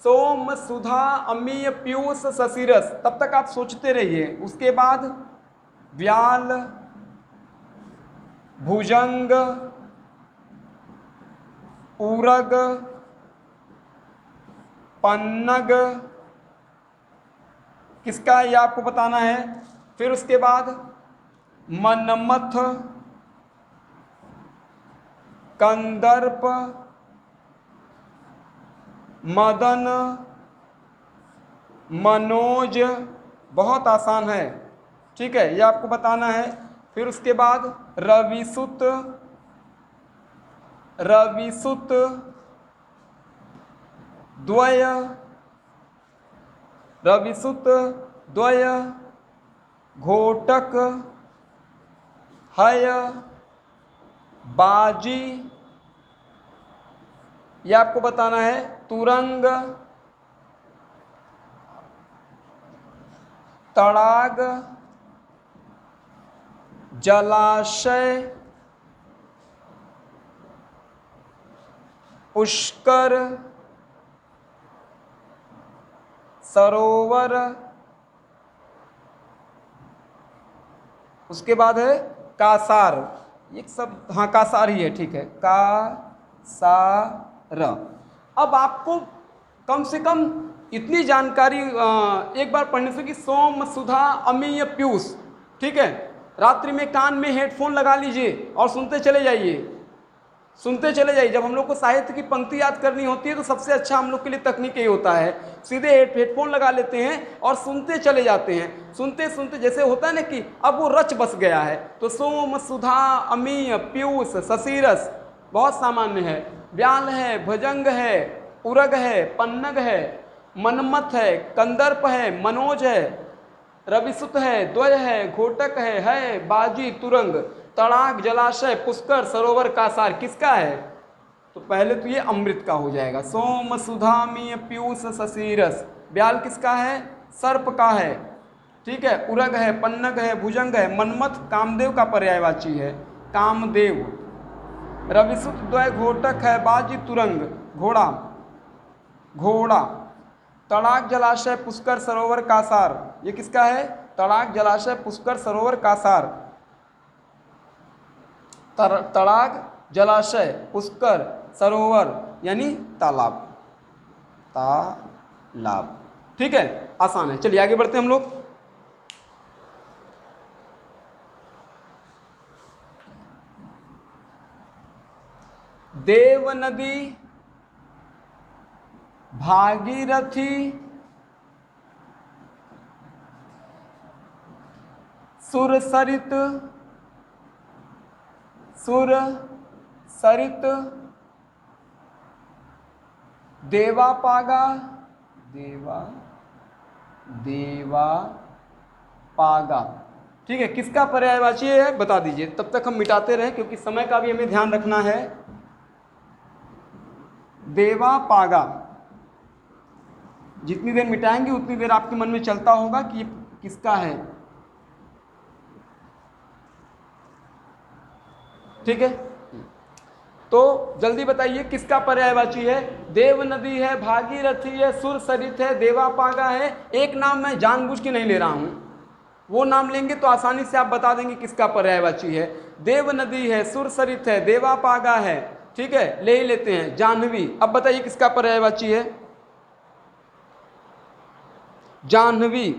सोम, सुधा, अमीय, पीयूष, शशिरस। तब तक आप सोचते रहिए। उसके बाद व्याल, भुजंग, उरग, पन्नग किसका है ये आपको बताना है। फिर उसके बाद मनमथ, कंदर्प, मदन, मनोज, बहुत आसान है, ठीक है, ये आपको बताना है। फिर उसके बाद रविसुत, रविसुत, द्वय, रविसुत, द्वय, घोटक, हय, बाजी, यह आपको बताना है। तुरंग, तड़ाग, जलाशय, पुष्कर, सरोवर, उसके बाद है कासार। ये सब हाँ कासार ही है, ठीक है, कासार। अब आपको कम से कम इतनी जानकारी एक बार पढ़ने से कि सोम, सुधा, अमीय, पीयूष, ठीक है। रात्रि में कान में हेडफोन लगा लीजिए और सुनते चले जाइए, सुनते चले जाइए। जब हम लोग को साहित्य की पंक्ति याद करनी होती है तो सबसे अच्छा हम लोग के लिए तकनीक यही होता है, सीधे हेडफोन लगा लेते हैं और सुनते चले जाते हैं। सुनते सुनते जैसे होता है ना कि अब वो रच बस गया है। तो सोम, सुधा, अमीय, पीयूष, शशिरस बहुत सामान्य है। व्याल है, भुजंग है, उरग है, पन्नग है, मनमथ है, कंदर्प है, मनोज है, रविसुत है, द्वय है, घोटक है, बाजी, तुरंग, तड़ाक, जलाशय, पुष्कर, सरोवर, कासार किसका है? तो पहले तो ये अमृत का हो जाएगा। सोम, सुधा, मीय, पीयूष, शशिरस। व्याल किसका है? सर्प का है, ठीक है। उरग है, पन्नग है, भुजंग है। मनमथ कामदेव का पर्यायवाची है, कामदेव। रविसुत, द्वय, घोटक है, बाजी, तुरंग, घोड़ा, घोड़ा। तड़ाक, जलाशय, पुष्कर, सरोवर, कासार, ये किसका है? तड़ाक, जलाशय, पुष्कर, सरोवर, कासार। तड़ाक, जलाशय, पुष्कर, सरोवर यानी तालाब, तालाब, ठीक है, आसान है। चलिए आगे बढ़ते हैं हम लोग। देव नदी, भागीरथी, सुरसरित, सुरसरित, देवापागा, देवापागा, ठीक है। किसका पर्यायवाची है बता दीजिए, तब तक हम मिटाते रहे क्योंकि समय का भी हमें ध्यान रखना है। देवापागा, जितनी देर मिटाएंगे उतनी देर आपके मन में चलता होगा कि ये किसका है, ठीक है। तो जल्दी बताइए किसका पर्यायवाची है? देव नदी है, भागीरथी है, सुरसरित है, देवापागा है। एक नाम मैं जानबूझ के नहीं ले रहा हूं, वो नाम लेंगे तो आसानी से आप बता देंगे किसका पर्यायवाची है। देव नदी है, सुरसरित है, देवापागा है, ठीक है, ले ही लेते हैं जाह्नवी। अब बताइए किसका पर्यायवाची है? जाह्नवी,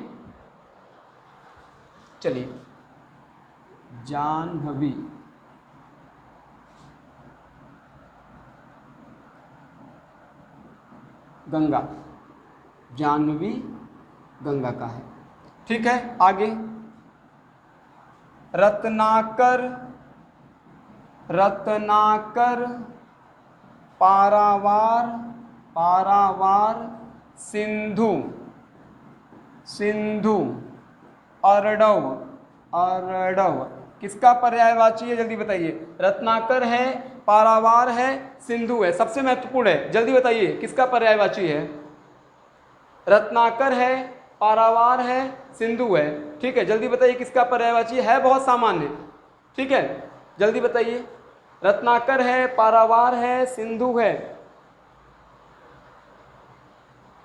चलिए जाह्नवी, गंगा, जाह्नवी गंगा का है, ठीक है। आगे रत्नाकर, रत्नाकर, पारावार, पारावार, सिंधु, सिंधु, अरडव, अरडव किसका पर्यायवाची है? जल्दी बताइए। रत्नाकर है, पारावार है, सिंधु है। सबसे महत्वपूर्ण है, जल्दी बताइए किसका पर्यायवाची है? रत्नाकर है, पारावार है, सिंधु है। ठीक है, जल्दी बताइए किसका पर्यायवाची है? बहुत सामान्य। ठीक है, जल्दी बताइए। रत्नाकर है, पारावार है, सिंधु है।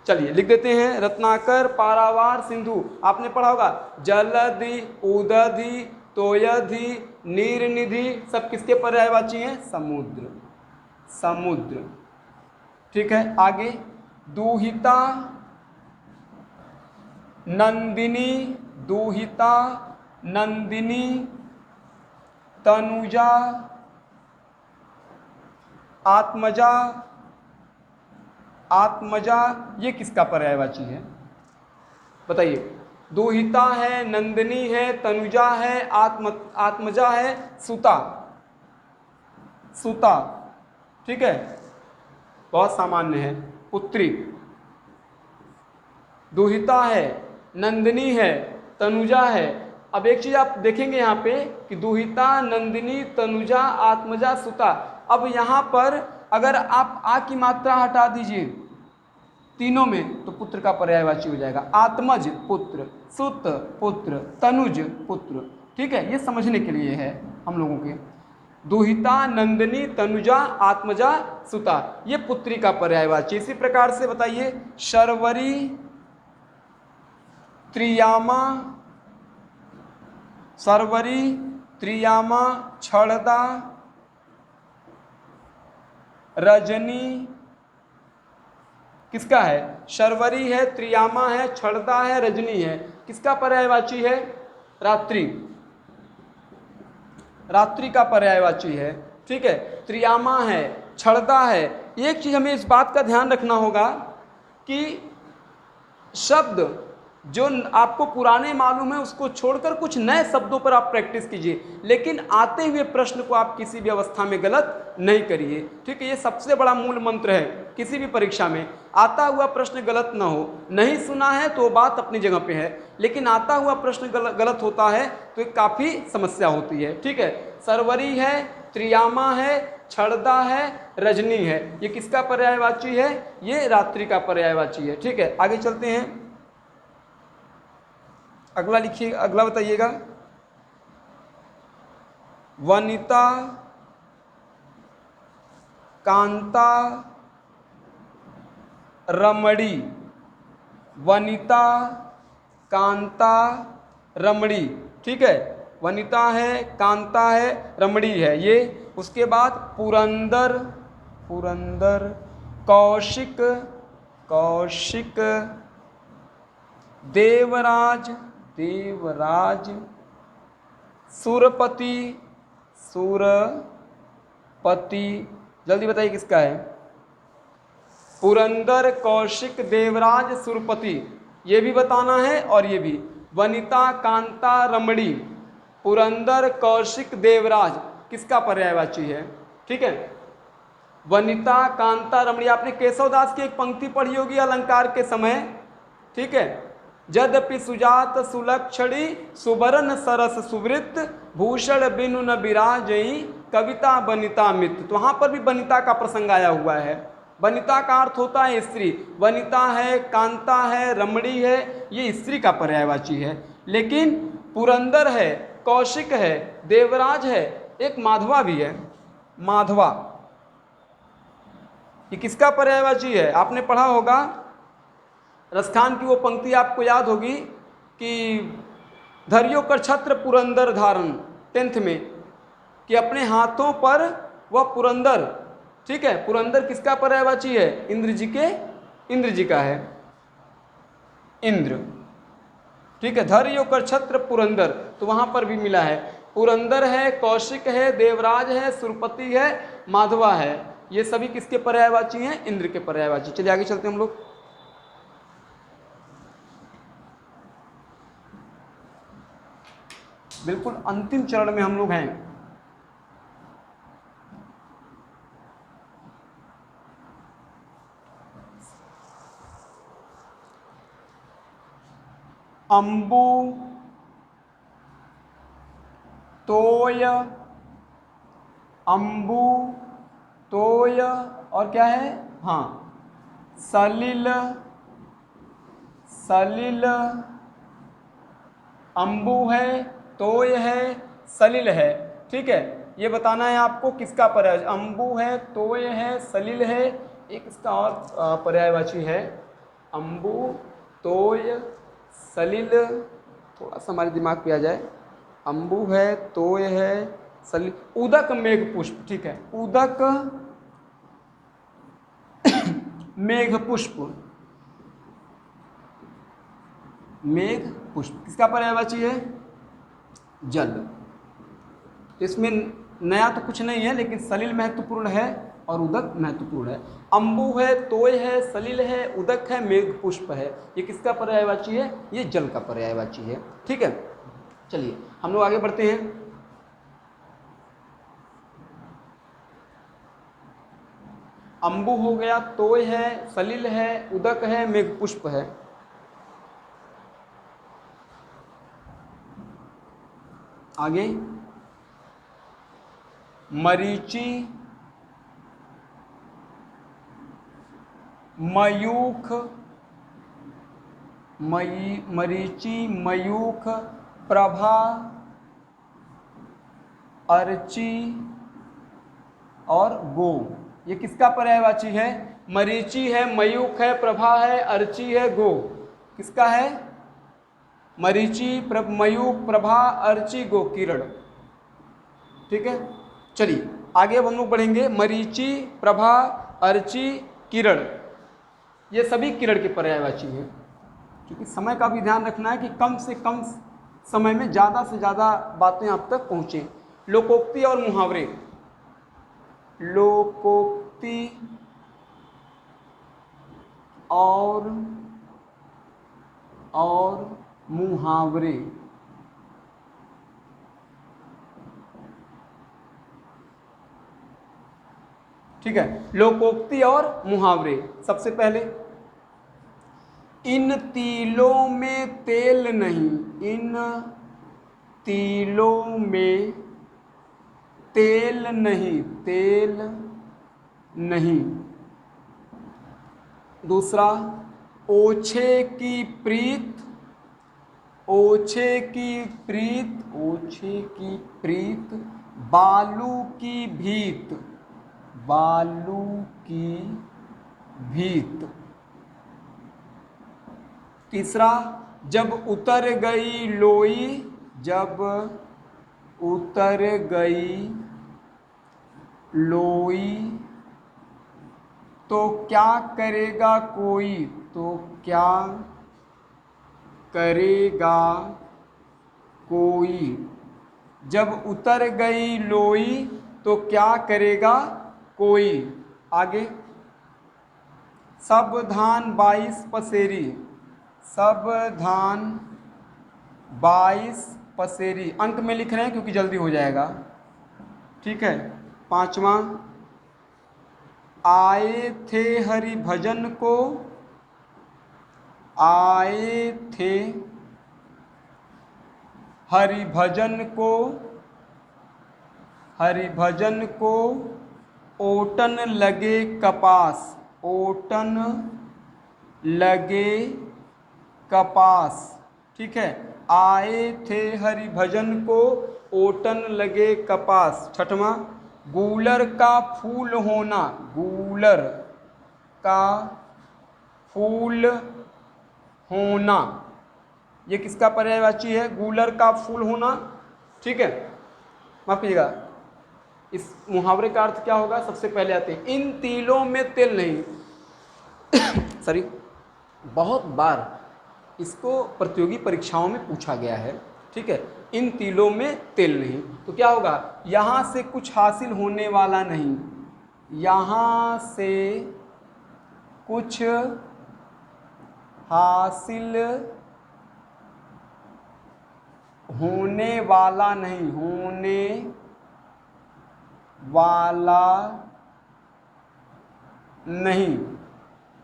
चलिए लिख देते हैं, रत्नाकर, पारावार, सिंधु। आपने पढ़ा होगा जलधि, उदधि, तोयधि, नीरनिधि, सब किसके पर्यायवाची हैं? समुद्र, समुद्र। ठीक है, आगे दूहिता, नंदिनी, दूहिता, नंदिनी, तनुजा, आत्मजा, आत्मजा, ये किसका पर्यायवाची है? बताइए। दूहिता है, नंदिनी है, तनुजा है, आत्मजा है, सुता, सुता। ठीक है, बहुत सामान्य है। पुत्री, दूहिता है, नंदिनी है, तनुजा है। अब एक चीज आप देखेंगे यहाँ पे कि दूहिता, नंदिनी, तनुजा, आत्मजा, सुता। अब यहाँ पर अगर आप आ की मात्रा हटा दीजिए तीनों में तो पुत्र का पर्यायवाची हो जाएगा। आत्मज पुत्र, सुत पुत्र, तनुज पुत्र। ठीक है, ये समझने के लिए है हम लोगों के। दूहिता, नंदिनी, तनुजा, आत्मजा, सुता, ये पुत्री का पर्यायवाची। इसी प्रकार से बताइए शर्वरी, त्रियामा, सर्वरी, त्रियामा, छड़दा, रजनी, किसका है? शर्वरी है, त्रियामा है, छड़दा है, रजनी है। किसका पर्यायवाची है? रात्रि, रात्रि का पर्यायवाची है। ठीक है, त्रियामा है, छड़दा है। एक चीज हमें इस बात का ध्यान रखना होगा कि शब्द जो आपको पुराने मालूम है उसको छोड़कर कुछ नए शब्दों पर आप प्रैक्टिस कीजिए, लेकिन आते हुए प्रश्न को आप किसी भी अवस्था में गलत नहीं करिए। ठीक है, ये सबसे बड़ा मूल मंत्र है किसी भी परीक्षा में। आता हुआ प्रश्न गलत ना हो। नहीं सुना है तो बात अपनी जगह पे है, लेकिन आता हुआ प्रश्न गलत होता है तो एक काफ़ी समस्या होती है। ठीक है, सर्वरी है, त्रियामा है, छड़दा है, रजनी है। ये किसका पर्यायवाची है? ये रात्रि का पर्यायवाची है। ठीक है, आगे चलते हैं। अगला लिखिए, अगला बताइएगा। वनिता, कांता, रमणी। वनिता, कांता, रमणी। ठीक है, वनिता है, कांता है, रमणी है ये। उसके बाद पुरंदर, पुरंदर, कौशिक, कौशिक, देवराज, देवराज, सुरपति, सुरपति। जल्दी बताइए किसका है? पुरंदर, कौशिक, देवराज, सुरपति। ये भी बताना है और ये भी। वनिता, कांता, रमणी, पुरंदर, कौशिक, देवराज किसका पर्यायवाची है? ठीक है, वनिता, कांता, रमणी। आपने केशवदास की एक पंक्ति पढ़ी होगी अलंकार के समय। ठीक है, यद्यपि सुजात सुलक्षणी, सुबरन सरस सुवृत, भूषण बिनु न विराजई, कविता बनिता मित्र। तो वहां पर भी बनिता का प्रसंग आया हुआ है। बनिता का अर्थ होता है स्त्री। वनिता है, कांता है, रमणी है, ये स्त्री का पर्यायवाची है। लेकिन पुरंदर है, कौशिक है, देवराज है, एक माधवा भी है, माधवा। ये किसका पर्यायवाची है? आपने पढ़ा होगा रसखान की वो पंक्ति आपको याद होगी कि धरियो कर छत्र पुरंदर धारण, 10th में, कि अपने हाथों पर वह पुरंदर। ठीक है, पुरंदर किसका पर्यायवाची है? इंद्र जी के, इंद्र जी का है, इंद्र। ठीक है, धरियो कर छत्र पुरंदर, तो वहां पर भी मिला है। पुरंदर है, कौशिक है, देवराज है, सुरपति है, माधवा है। ये सभी किसके पर्यायवाची हैं? इंद्र के पर्यायवाची। चलिए आगे चलते हैं हम लोग। बिल्कुल अंतिम चरण में हम लोग हैं। अंबु, तोय, अंबु, तोय और क्या है, हाँ सलिल, सलिल, अम्बु है, तोय है, सलिल है। ठीक है, ये बताना है आपको किसका पर्याय, अम्बु है, तोय है, सलिल है, एक इसका और पर्यायवाची है, अम्बु, तोय, सलिल, थोड़ा सा हमारे दिमाग पे आ जाए, अम्बु है, तोय है, सलिल, उदक मेघ पुष्प। ठीक है, उदक मेघ पुष्प, मेघ पुष्प किसका पर्यायवाची है, जल। इसमें नया तो कुछ नहीं है, लेकिन सलिल महत्वपूर्ण है और उदक महत्वपूर्ण है। अम्बु है, तोय है, सलिल है, उदक है, मेघ पुष्प है, ये किसका पर्यायवाची है, ये जल का पर्यायवाची है। ठीक है, चलिए हम लोग आगे बढ़ते हैं। अम्बु हो गया, तोय है, सलिल है, उदक है, मेघ पुष्प है। आगे मरीचि, मयूख, मरीचि, मयूख, प्रभा, अर्ची और गो, ये किसका पर्यायवाची है, मरीचि है, मयूख है, प्रभा है, अर्ची है, गो, किसका है, मरीचि, मयूख, प्रभा, अर्ची, गो, किरण। ठीक है, चलिए आगे अब हम लोग बढ़ेंगे। मरीचि, प्रभा, अर्ची, किरण, ये सभी किरण के पर्यायवाची हैं। क्योंकि समय का भी ध्यान रखना है कि कम से कम समय में ज़्यादा से ज़्यादा बातें आप तक पहुँचें। लोकोक्ति और मुहावरे, लोकोक्ति और मुहावरे, ठीक है, लोकोक्ति और मुहावरे। सबसे पहले, इन तिलों में तेल नहीं, इन तिलों में तेल नहीं, तेल नहीं। दूसरा, ओछे की प्रीत, ओछे की प्रीत, ओछे की प्रीत, बालू की भीत, बालू की भीत। तीसरा, जब उतर गई लोई, जब उतर गई लोई तो क्या करेगा कोई, तो क्या करेगा कोई, जब उतर गई लोई तो क्या करेगा कोई। आगे, सब धान 22 पसेरी, सब धान 22 पसेरी, अंक में लिख रहे हैं क्योंकि जल्दी हो जाएगा। ठीक है, पांचवा, आए थे हरि भजन को, आए थे हरि भजन को, हरि भजन को ओटन लगे कपास, ओटन लगे कपास। ठीक है, आए थे हरि भजन को ओटन लगे कपास। छठवां, गूलर का फूल होना, गूलर का फूल होना, ये किसका पर्यायवाची है, गूलर का फूल होना। ठीक है, माफ कीजिएगा, इस मुहावरे का अर्थ क्या होगा, सबसे पहले आते हैं, इन तिलों में तेल नहीं। सॉरी, बहुत बार इसको प्रतियोगी परीक्षाओं में पूछा गया है। ठीक है, इन तिलों में तेल नहीं, तो क्या होगा, यहाँ से कुछ हासिल होने वाला नहीं, यहाँ से कुछ हासिल होने वाला नहीं, होने वाला नहीं।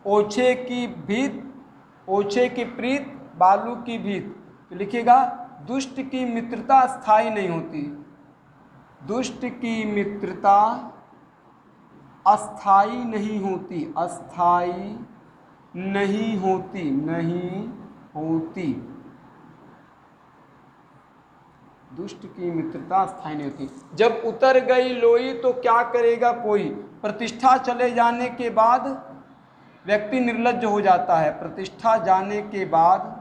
ओछे की भीत, ओछे की प्रीत, बालू की भीत, तो लिखिएगा, दुष्ट की मित्रता स्थायी नहीं होती, दुष्ट की मित्रता अस्थाई नहीं होती, अस्थाई नहीं होती, नहीं होती। दुष्ट की मित्रता स्थायी नहीं होती। जब उतर गई लोई तो क्या करेगा कोई। प्रतिष्ठा चले जाने के बाद व्यक्ति निर्लज्ज हो जाता है। प्रतिष्ठा जाने के बाद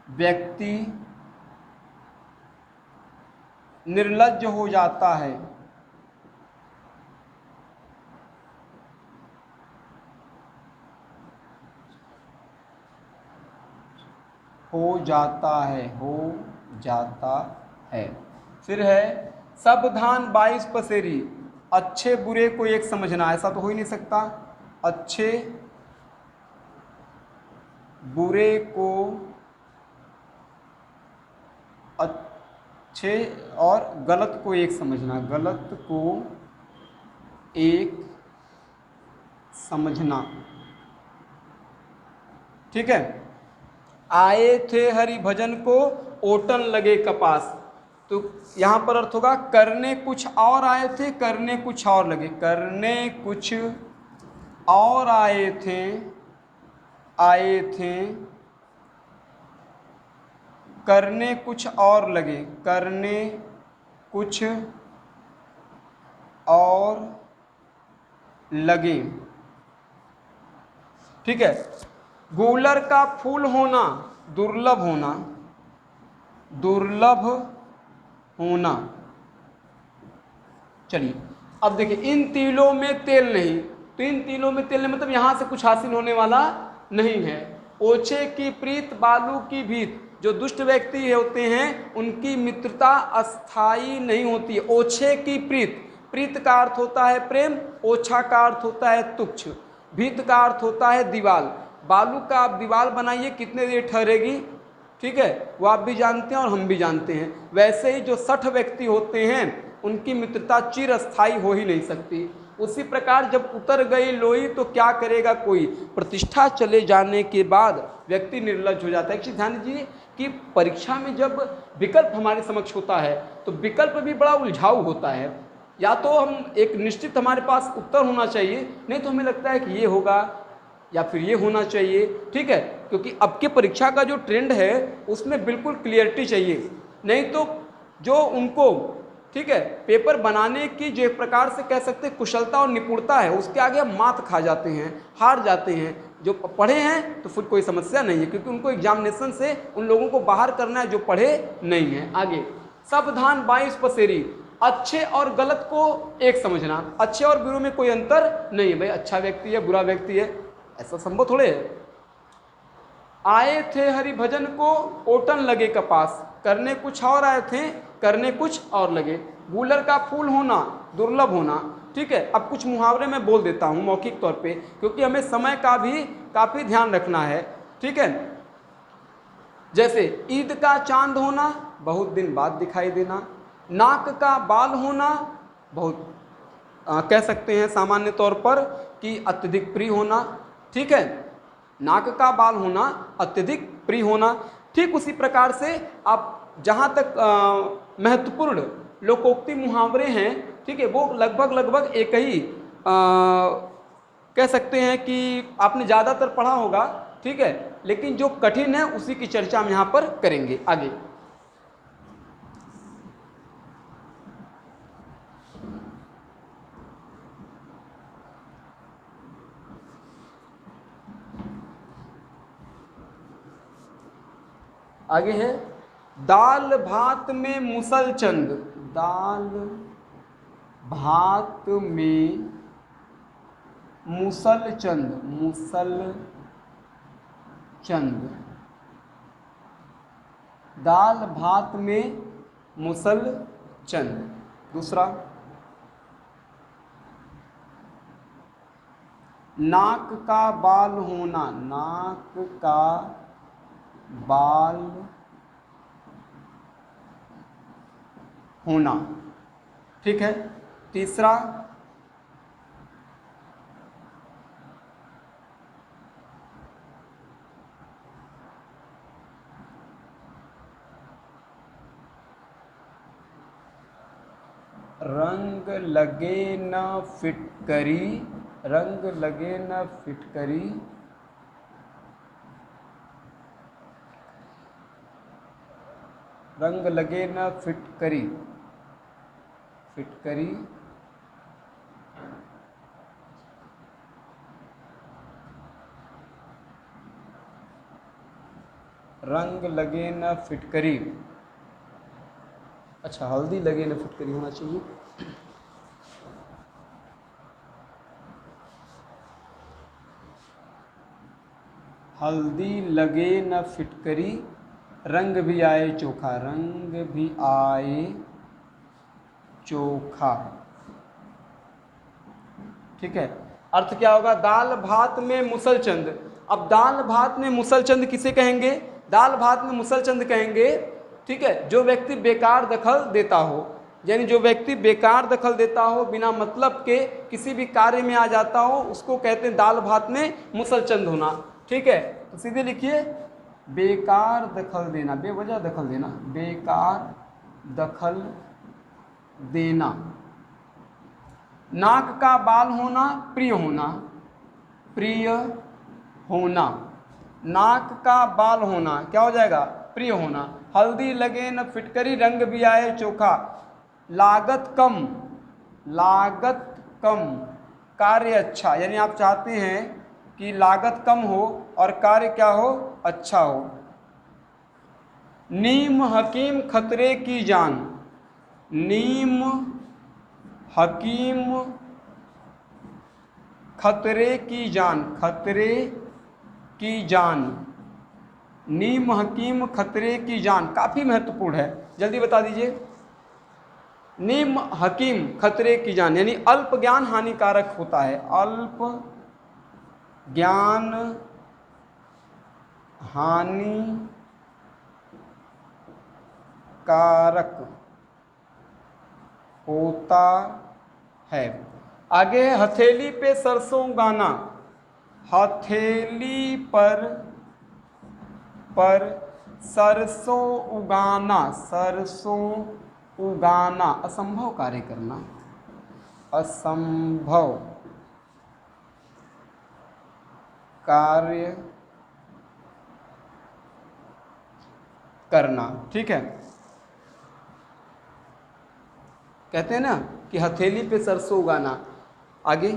व्यक्ति निर्लज्ज हो जाता है। हो जाता है, हो जाता है। फिर है सावधान 22 पसेरी। अच्छे बुरे को एक समझना, ऐसा तो हो ही नहीं सकता। अच्छे बुरे को अच्छे और गलत को एक समझना, गलत को एक समझना। ठीक है। आए थे हरि भजन को ओटन लगे कपास। तो यहां पर अर्थ होगा करने कुछ और आए थे, करने कुछ और लगे। करने कुछ और आए थे, आए थे, करने कुछ और लगे, करने कुछ और लगे। ठीक है। गूलर का फूल होना दुर्लभ होना, दुर्लभ होना। चलिए अब देखिए, इन तिलों में तेल नहीं। तो इन तिलों में तेल नहीं मतलब यहां से कुछ हासिल होने वाला नहीं है। ओछे की प्रीत बालू की भीत। जो दुष्ट व्यक्ति होते हैं उनकी मित्रता अस्थाई नहीं होती है। ओछे की प्रीत, प्रीत का अर्थ होता है प्रेम, ओछा का अर्थ होता है तुच्छ, भीत का अर्थ होता है दीवाल। बालू का आप दीवार बनाइए, कितने देर ठहरेगी। ठीक है, वो आप भी जानते हैं और हम भी जानते हैं। वैसे ही जो सठ व्यक्ति होते हैं उनकी मित्रता चिरस्थायी हो ही नहीं सकती। उसी प्रकार जब उतर गई लोई तो क्या करेगा कोई। प्रतिष्ठा चले जाने के बाद व्यक्ति निर्लज्ज हो जाता है। एक चीज ध्यान दीजिए कि परीक्षा में जब विकल्प हमारे समक्ष होता है तो विकल्प भी बड़ा उलझाऊ होता है। या तो हम एक निश्चित हमारे पास उत्तर होना चाहिए, नहीं तो हमें लगता है कि ये होगा या फिर ये होना चाहिए। ठीक है, क्योंकि अब के परीक्षा का जो ट्रेंड है उसमें बिल्कुल क्लियरिटी चाहिए। नहीं तो जो उनको, ठीक है, पेपर बनाने की जो एक प्रकार से कह सकते हैं कुशलता और निपुणता है, उसके आगे हम मात खा जाते हैं, हार जाते हैं। जो पढ़े हैं तो फिर कोई समस्या नहीं है, क्योंकि उनको एग्जामिनेशन से उन लोगों को बाहर करना है जो पढ़े नहीं है। आगे सावधान 22 पसेरी। अच्छे और गलत को एक समझना। अच्छे और बुरे में कोई अंतर नहीं है। भाई अच्छा व्यक्ति है, बुरा व्यक्ति है, ऐसा संभव थोड़े है। आए थे हरि भजन को ओटन लगे कपास। करने कुछ और आए थे, करने कुछ और लगे। गूलर का फूल होना दुर्लभ होना। ठीक है, अब कुछ मुहावरे में बोल देता हूं मौखिक तौर पे, क्योंकि हमें समय का भी काफी ध्यान रखना है। ठीक है, जैसे ईद का चांद होना, बहुत दिन बाद दिखाई देना। नाक का बाल होना, बहुत कह सकते हैं सामान्य तौर पर कि अत्यधिक प्रिय होना। ठीक है, नाक का बाल होना, अत्यधिक प्रिय होना। ठीक उसी प्रकार से आप जहाँ तक महत्वपूर्ण लोकोक्ति मुहावरे हैं, ठीक है, वो लगभग लगभग एक ही कह सकते हैं कि आपने ज़्यादातर पढ़ा होगा। ठीक है, लेकिन जो कठिन है उसी की चर्चा हम यहाँ पर करेंगे आगे। आगे है दाल भात में मुसलचंद। दाल भात में मुसलचंद, मुसलचंद। दाल भात में मुसलचंद। दूसरा नाक का बाल होना, नाक का बाल होना। ठीक है, तीसरा रंग लगे न फिटकरी, रंग लगे न फिटकरी, रंग लगे न फिटकरी, फिटकरी रंग लगे न फिटकरी। अच्छा, हल्दी लगे न फिटकरी होना चाहिए। हल्दी लगे न फिटकरी, रंग भी आए चोखा, रंग भी आए चोखा। ठीक है, अर्थ क्या होगा? दाल भात में मुसलचंद। अब दाल भात में मुसलचंद किसे कहेंगे? दाल भात में मुसलचंद कहेंगे, ठीक है, जो व्यक्ति बेकार दखल देता हो, यानी जो व्यक्ति बेकार दखल देता हो, बिना मतलब के किसी भी कार्य में आ जाता हो, उसको कहते हैं दाल भात में मुसलचंद होना। ठीक है, तो सीधे लिखिए बेकार दखल देना, बेवजह दखल देना, बेकार दखल देना। नाक का बाल होना, प्रिय होना, प्रिय होना। नाक का बाल होना क्या हो जाएगा? प्रिय होना। हल्दी लगे न फिटकरी, रंग भी आए चोखा। लागत कम, लागत कम, कार्य अच्छा, यानी आप चाहते हैं कि लागत कम हो और कार्य क्या हो? अच्छा हो। नीम हकीम खतरे की जान, नीम हकीम खतरे की जान, खतरे की जान। नीम हकीम खतरे की जान काफ़ी महत्वपूर्ण है, जल्दी बता दीजिए। नीम हकीम खतरे की जान, यानी अल्प ज्ञान हानिकारक होता है, अल्प ज्ञान हानिकारक होता है। आगे, हथेली पे सरसों उगाना, हथेली पर सरसों उगाना, सरसों उगाना, असंभव कार्य करना, असंभव कार्य करना। ठीक है, कहते हैं ना कि हथेली पे सरसों उगाना। आगे,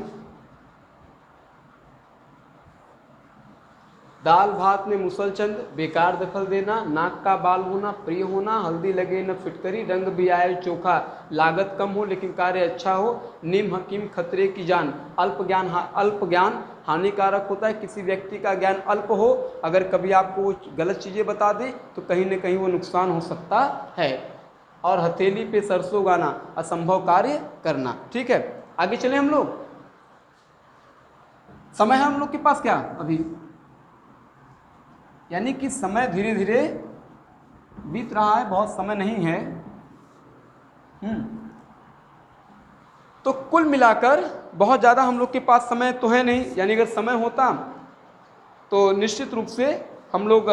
दाल भात में मुसलचंद, बेकार दखल देना, नाक का बाल होना, प्रिय होना, हल्दी लगे न फिटकरी, रंग भी आए चोखा, लागत कम हो लेकिन कार्य अच्छा हो, नीम हकीम खतरे की जान। अल्प ज्ञान हानिकारक होता है, किसी व्यक्ति का ज्ञान अल्प हो, अगर कभी आपको गलत चीज़ें बता दे तो कहीं ना कहीं वो नुकसान हो सकता है। और हथेली पे सरसों उगाना, असंभव कार्य करना। ठीक है, आगे चले हम लोग। समय है हम लोग के पास क्या अभी? यानी कि समय धीरे धीरे बीत रहा है, बहुत समय नहीं है। तो कुल मिलाकर बहुत ज़्यादा हम लोग के पास समय तो है नहीं, यानी अगर समय होता तो निश्चित रूप से हम लोग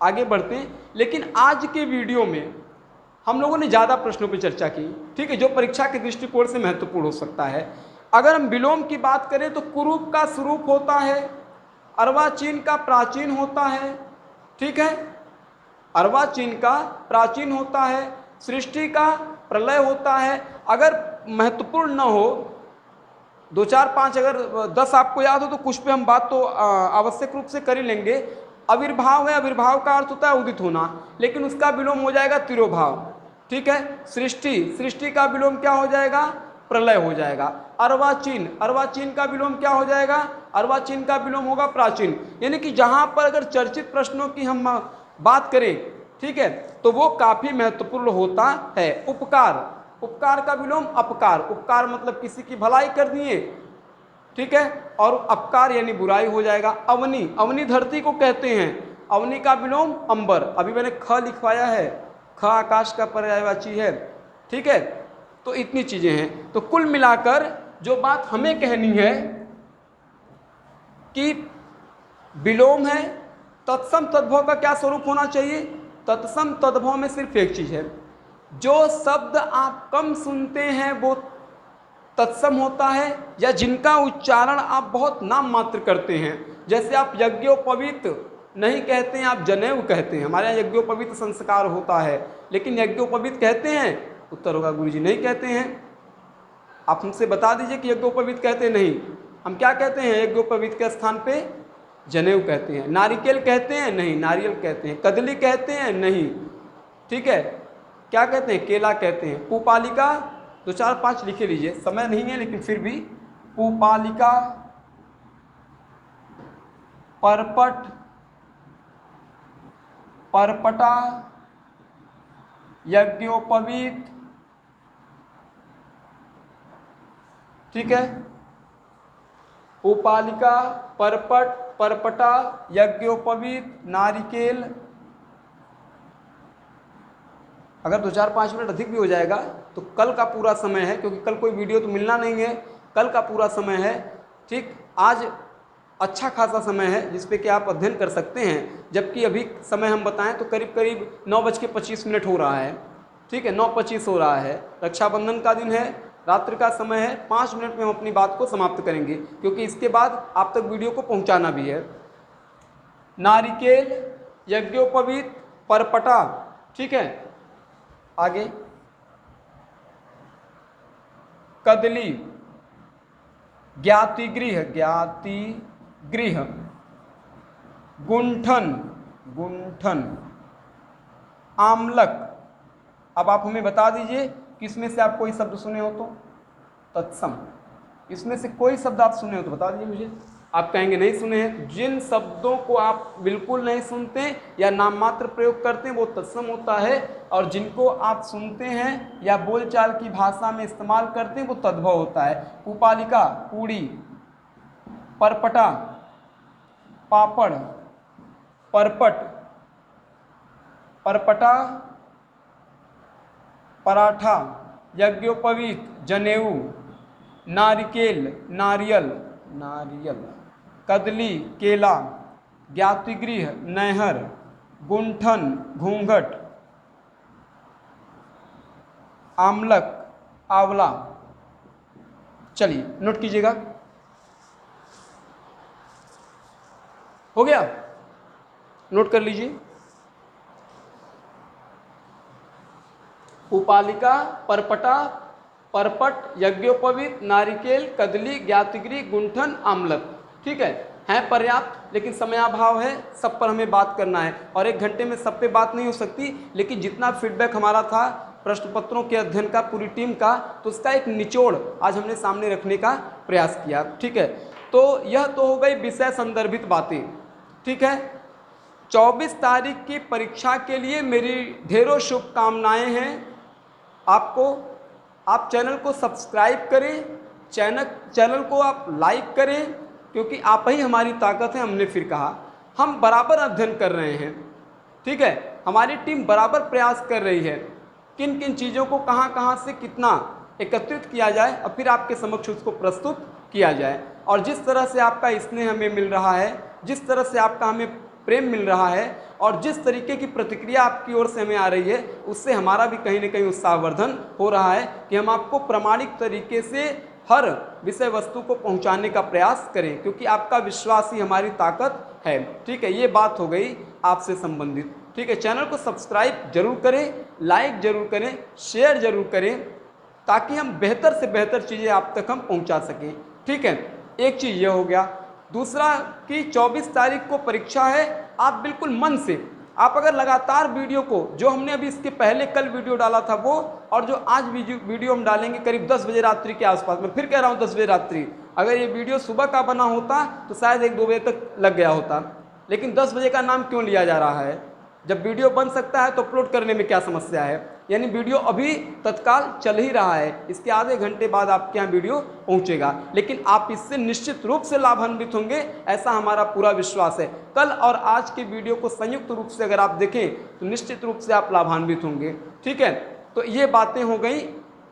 आगे बढ़ते हैं। लेकिन आज के वीडियो में हम लोगों ने ज़्यादा प्रश्नों पर चर्चा की, ठीक है, जो परीक्षा के दृष्टिकोण से महत्वपूर्ण हो सकता है। अगर हम विलोम की बात करें तो कुरूप का स्वरूप होता है, अर्वाचीन का प्राचीन होता है। ठीक है, अर्वाचीन का प्राचीन होता है, सृष्टि का प्रलय होता है। अगर महत्वपूर्ण न हो, 2 4 5 अगर 10 आपको याद हो तो कुछ पे हम बात तो आवश्यक रूप से कर ही लेंगे। आविर्भाव है, आविर्भाव का अर्थ होता है उदित होना, लेकिन उसका विलोम हो जाएगा तिरोभाव। ठीक है, सृष्टि का विलोम क्या हो जाएगा? प्रलय हो जाएगा। अर्वाचीन का विलोम क्या हो जाएगा? अर्वाचीन का विलोम होगा प्राचीन। यानी कि जहां पर अगर चर्चित प्रश्नों की हम बात करें, ठीक है, तो वो काफी महत्वपूर्ण होता है। उपकार का विलोम अपकार, उपकार मतलब किसी की भलाई कर दिए, ठीक है, और अपकार यानी बुराई हो जाएगा। अवनी धरती को कहते हैं, अवनी का विलोम अंबर। अभी मैंने ख लिखवाया है, ख आकाश का पर्यायवाची है। ठीक है, तो इतनी चीजें हैं। तो कुल मिलाकर जो बात हमें कहनी है कि विलोम है, तत्सम तद्भव का क्या स्वरूप होना चाहिए? तत्सम तद्भव में सिर्फ एक चीज है, जो शब्द आप कम सुनते हैं वो तत्सम होता है, या जिनका उच्चारण आप बहुत नाम मात्र करते हैं। जैसे आप यज्ञोपवीत नहीं कहते हैं, आप जनेऊ कहते हैं। हमारे यहाँ यज्ञोपवीत संस्कार होता है, लेकिन यज्ञोपवीत कहते हैं? उत्तर होगा गुरुजी नहीं कहते हैं। आप हमसे बता दीजिए कि यज्ञोपवीत कहते नहीं। हम क्या कहते हैं? यज्ञोपवीत के स्थान पे जनेऊ कहते हैं। नारिकेल कहते हैं? नहीं, नारियल कहते हैं। कदली कहते हैं? नहीं, ठीक है। क्या कहते हैं? केला कहते हैं। पुपालिका 2 4 5 लिखे लीजिए, समय नहीं है लेकिन फिर भी। पुपालिका, परपट, परपटा, यज्ञोपवीत, ठीक है। पुपालिका, परपट, परपटा, यज्ञोपवीत, नारिकेल। अगर 2 4 5 मिनट अधिक भी हो जाएगा तो कल का पूरा समय है, क्योंकि कल कोई वीडियो तो मिलना नहीं है, कल का पूरा समय है, ठीक। आज अच्छा खासा समय है जिस पे कि आप अध्ययन कर सकते हैं। जबकि अभी समय हम बताएं तो करीब करीब 9:25 हो रहा है, ठीक है, 9:25 हो रहा है। रक्षाबंधन का दिन है, रात्रि का समय है। 5 मिनट में हम अपनी बात को समाप्त करेंगे, क्योंकि इसके बाद आप तक वीडियो को पहुंचाना भी है। नारिकेल, यज्ञोपवीत, परपटा, ठीक है। आगे कदली, ज्ञातिगृह, ज्ञातिगृह, गुंठन, गुंठन, आमलक। अब आप हमें बता दीजिए कि इसमें से आप कोई शब्द सुने हो तो? तत्सम। इसमें से कोई शब्द आप सुने हो तो बता दीजिए मुझे। आप कहेंगे नहीं सुने हैं। जिन शब्दों को आप बिल्कुल नहीं सुनते या नाम मात्र प्रयोग करते हैं वो तत्सम होता है, और जिनको आप सुनते हैं या बोलचाल की भाषा में इस्तेमाल करते हैं वो तद्भव होता है। पुपालिका, पूड़ी, परपटा, पापड़, परपट, परपटा, पराठा, यज्ञोपवीत, जनेऊ, नारिकेल, नारियल, नारियल, कदली, केला, ज्ञातिगृह, नहर, गुंठन, घूंघट, आमलक, आंवला। चलिए नोट कीजिएगा, हो गया? नोट कर लीजिए। उपालिका, परपटा, परपट, यज्ञोपवीत, नारिकेल, कदली, ज्ञातिगृह, गुंठन, आमलक, ठीक है पर्याप्त। लेकिन समयाभाव है, सब पर हमें बात करना है, और 1 घंटे में सब पे बात नहीं हो सकती। लेकिन जितना फीडबैक हमारा था प्रश्न पत्रों के अध्ययन का पूरी टीम का, तो उसका एक निचोड़ आज हमने सामने रखने का प्रयास किया, ठीक है। तो यह तो हो गई विषय संदर्भित बातें, ठीक है। 24 तारीख की परीक्षा के लिए मेरी ढेरों शुभकामनाएं हैं आपको। आप चैनल को सब्सक्राइब करें, चैनल को आप लाइक करें, क्योंकि आप ही हमारी ताकत है। हमने फिर कहा हम बराबर अध्ययन कर रहे हैं, ठीक है। हमारी टीम बराबर प्रयास कर रही है किन किन चीज़ों को कहाँ से कितना एकत्रित किया जाए और फिर आपके समक्ष उसको प्रस्तुत किया जाए। और जिस तरह से आपका स्नेह हमें मिल रहा है, जिस तरह से आपका हमें प्रेम मिल रहा है, और जिस तरीके की प्रतिक्रिया आपकी ओर से हमें आ रही है, उससे हमारा भी कहीं ना कहीं उत्साहवर्धन हो रहा है कि हम आपको प्रामाणिक तरीके से हर विषय वस्तु को पहुंचाने का प्रयास करें, क्योंकि आपका विश्वास ही हमारी ताकत है, ठीक है। ये बात हो गई आपसे संबंधित, ठीक है। चैनल को सब्सक्राइब जरूर करें, लाइक जरूर करें, शेयर जरूर करें, ताकि हम बेहतर से बेहतर चीज़ें आप तक हम पहुंचा सकें, ठीक है। एक चीज़ ये हो गया। दूसरा कि 24 तारीख को परीक्षा है, आप बिल्कुल मन से, आप अगर लगातार वीडियो को, जो हमने अभी इसके पहले कल वीडियो डाला था वो, और जो आज वीडियो हम डालेंगे करीब 10 बजे रात्रि के आसपास, मैं फिर कह रहा हूँ 10 बजे रात्रि, अगर ये वीडियो सुबह का बना होता तो शायद 1-2 बजे तक लग गया होता। लेकिन 10 बजे का नाम क्यों लिया जा रहा है? जब वीडियो बन सकता है तो अपलोड करने में क्या समस्या है? यानी वीडियो अभी तत्काल चल ही रहा है, इसके आधे घंटे बाद आपके यहाँ वीडियो पहुँचेगा, लेकिन आप इससे निश्चित रूप से लाभान्वित होंगे, ऐसा हमारा पूरा विश्वास है। कल और आज के वीडियो को संयुक्त रूप से अगर आप देखें तो निश्चित रूप से आप लाभान्वित होंगे, ठीक है। तो ये बातें हो गई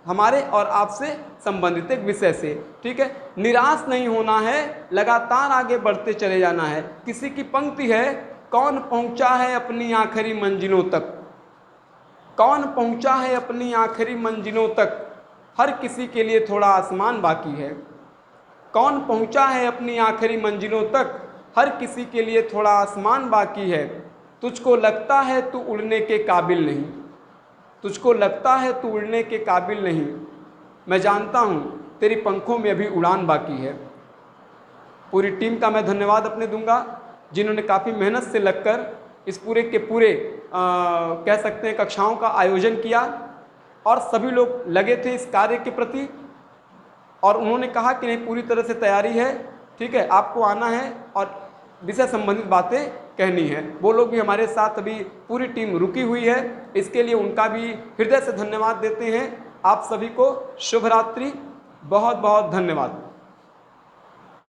हमारे और आपसे संबंधित एक विषय से, ठीक है। निराश नहीं होना है, लगातार आगे बढ़ते चले जाना है। किसी की पंक्ति है, कौन पहुंचा है अपनी आखिरी मंजिलों तक, कौन पहुंचा है अपनी आखिरी मंजिलों तक, हर किसी के लिए थोड़ा आसमान बाकी है। कौन पहुंचा है अपनी आखिरी मंजिलों तक, हर किसी के लिए थोड़ा आसमान बाकी है। तुझको लगता है तू उड़ने के काबिल नहीं, तुझको लगता है तू उड़ने के काबिल नहीं, मैं जानता हूँ तेरी पंखों में अभी उड़ान बाकी है। पूरी टीम का मैं धन्यवाद अपने दूंगा, जिन्होंने काफ़ी मेहनत से लगकर इस पूरे के पूरे कह सकते हैं कक्षाओं का आयोजन किया, और सभी लोग लगे थे इस कार्य के प्रति, और उन्होंने कहा कि नहीं पूरी तरह से तैयारी है, ठीक है, आपको आना है और विषय संबंधित बातें कहनी है। वो लोग भी हमारे साथ अभी पूरी टीम रुकी हुई है, इसके लिए उनका भी हृदय से धन्यवाद देते हैं। आप सभी को शुभ रात्रि, बहुत बहुत धन्यवाद।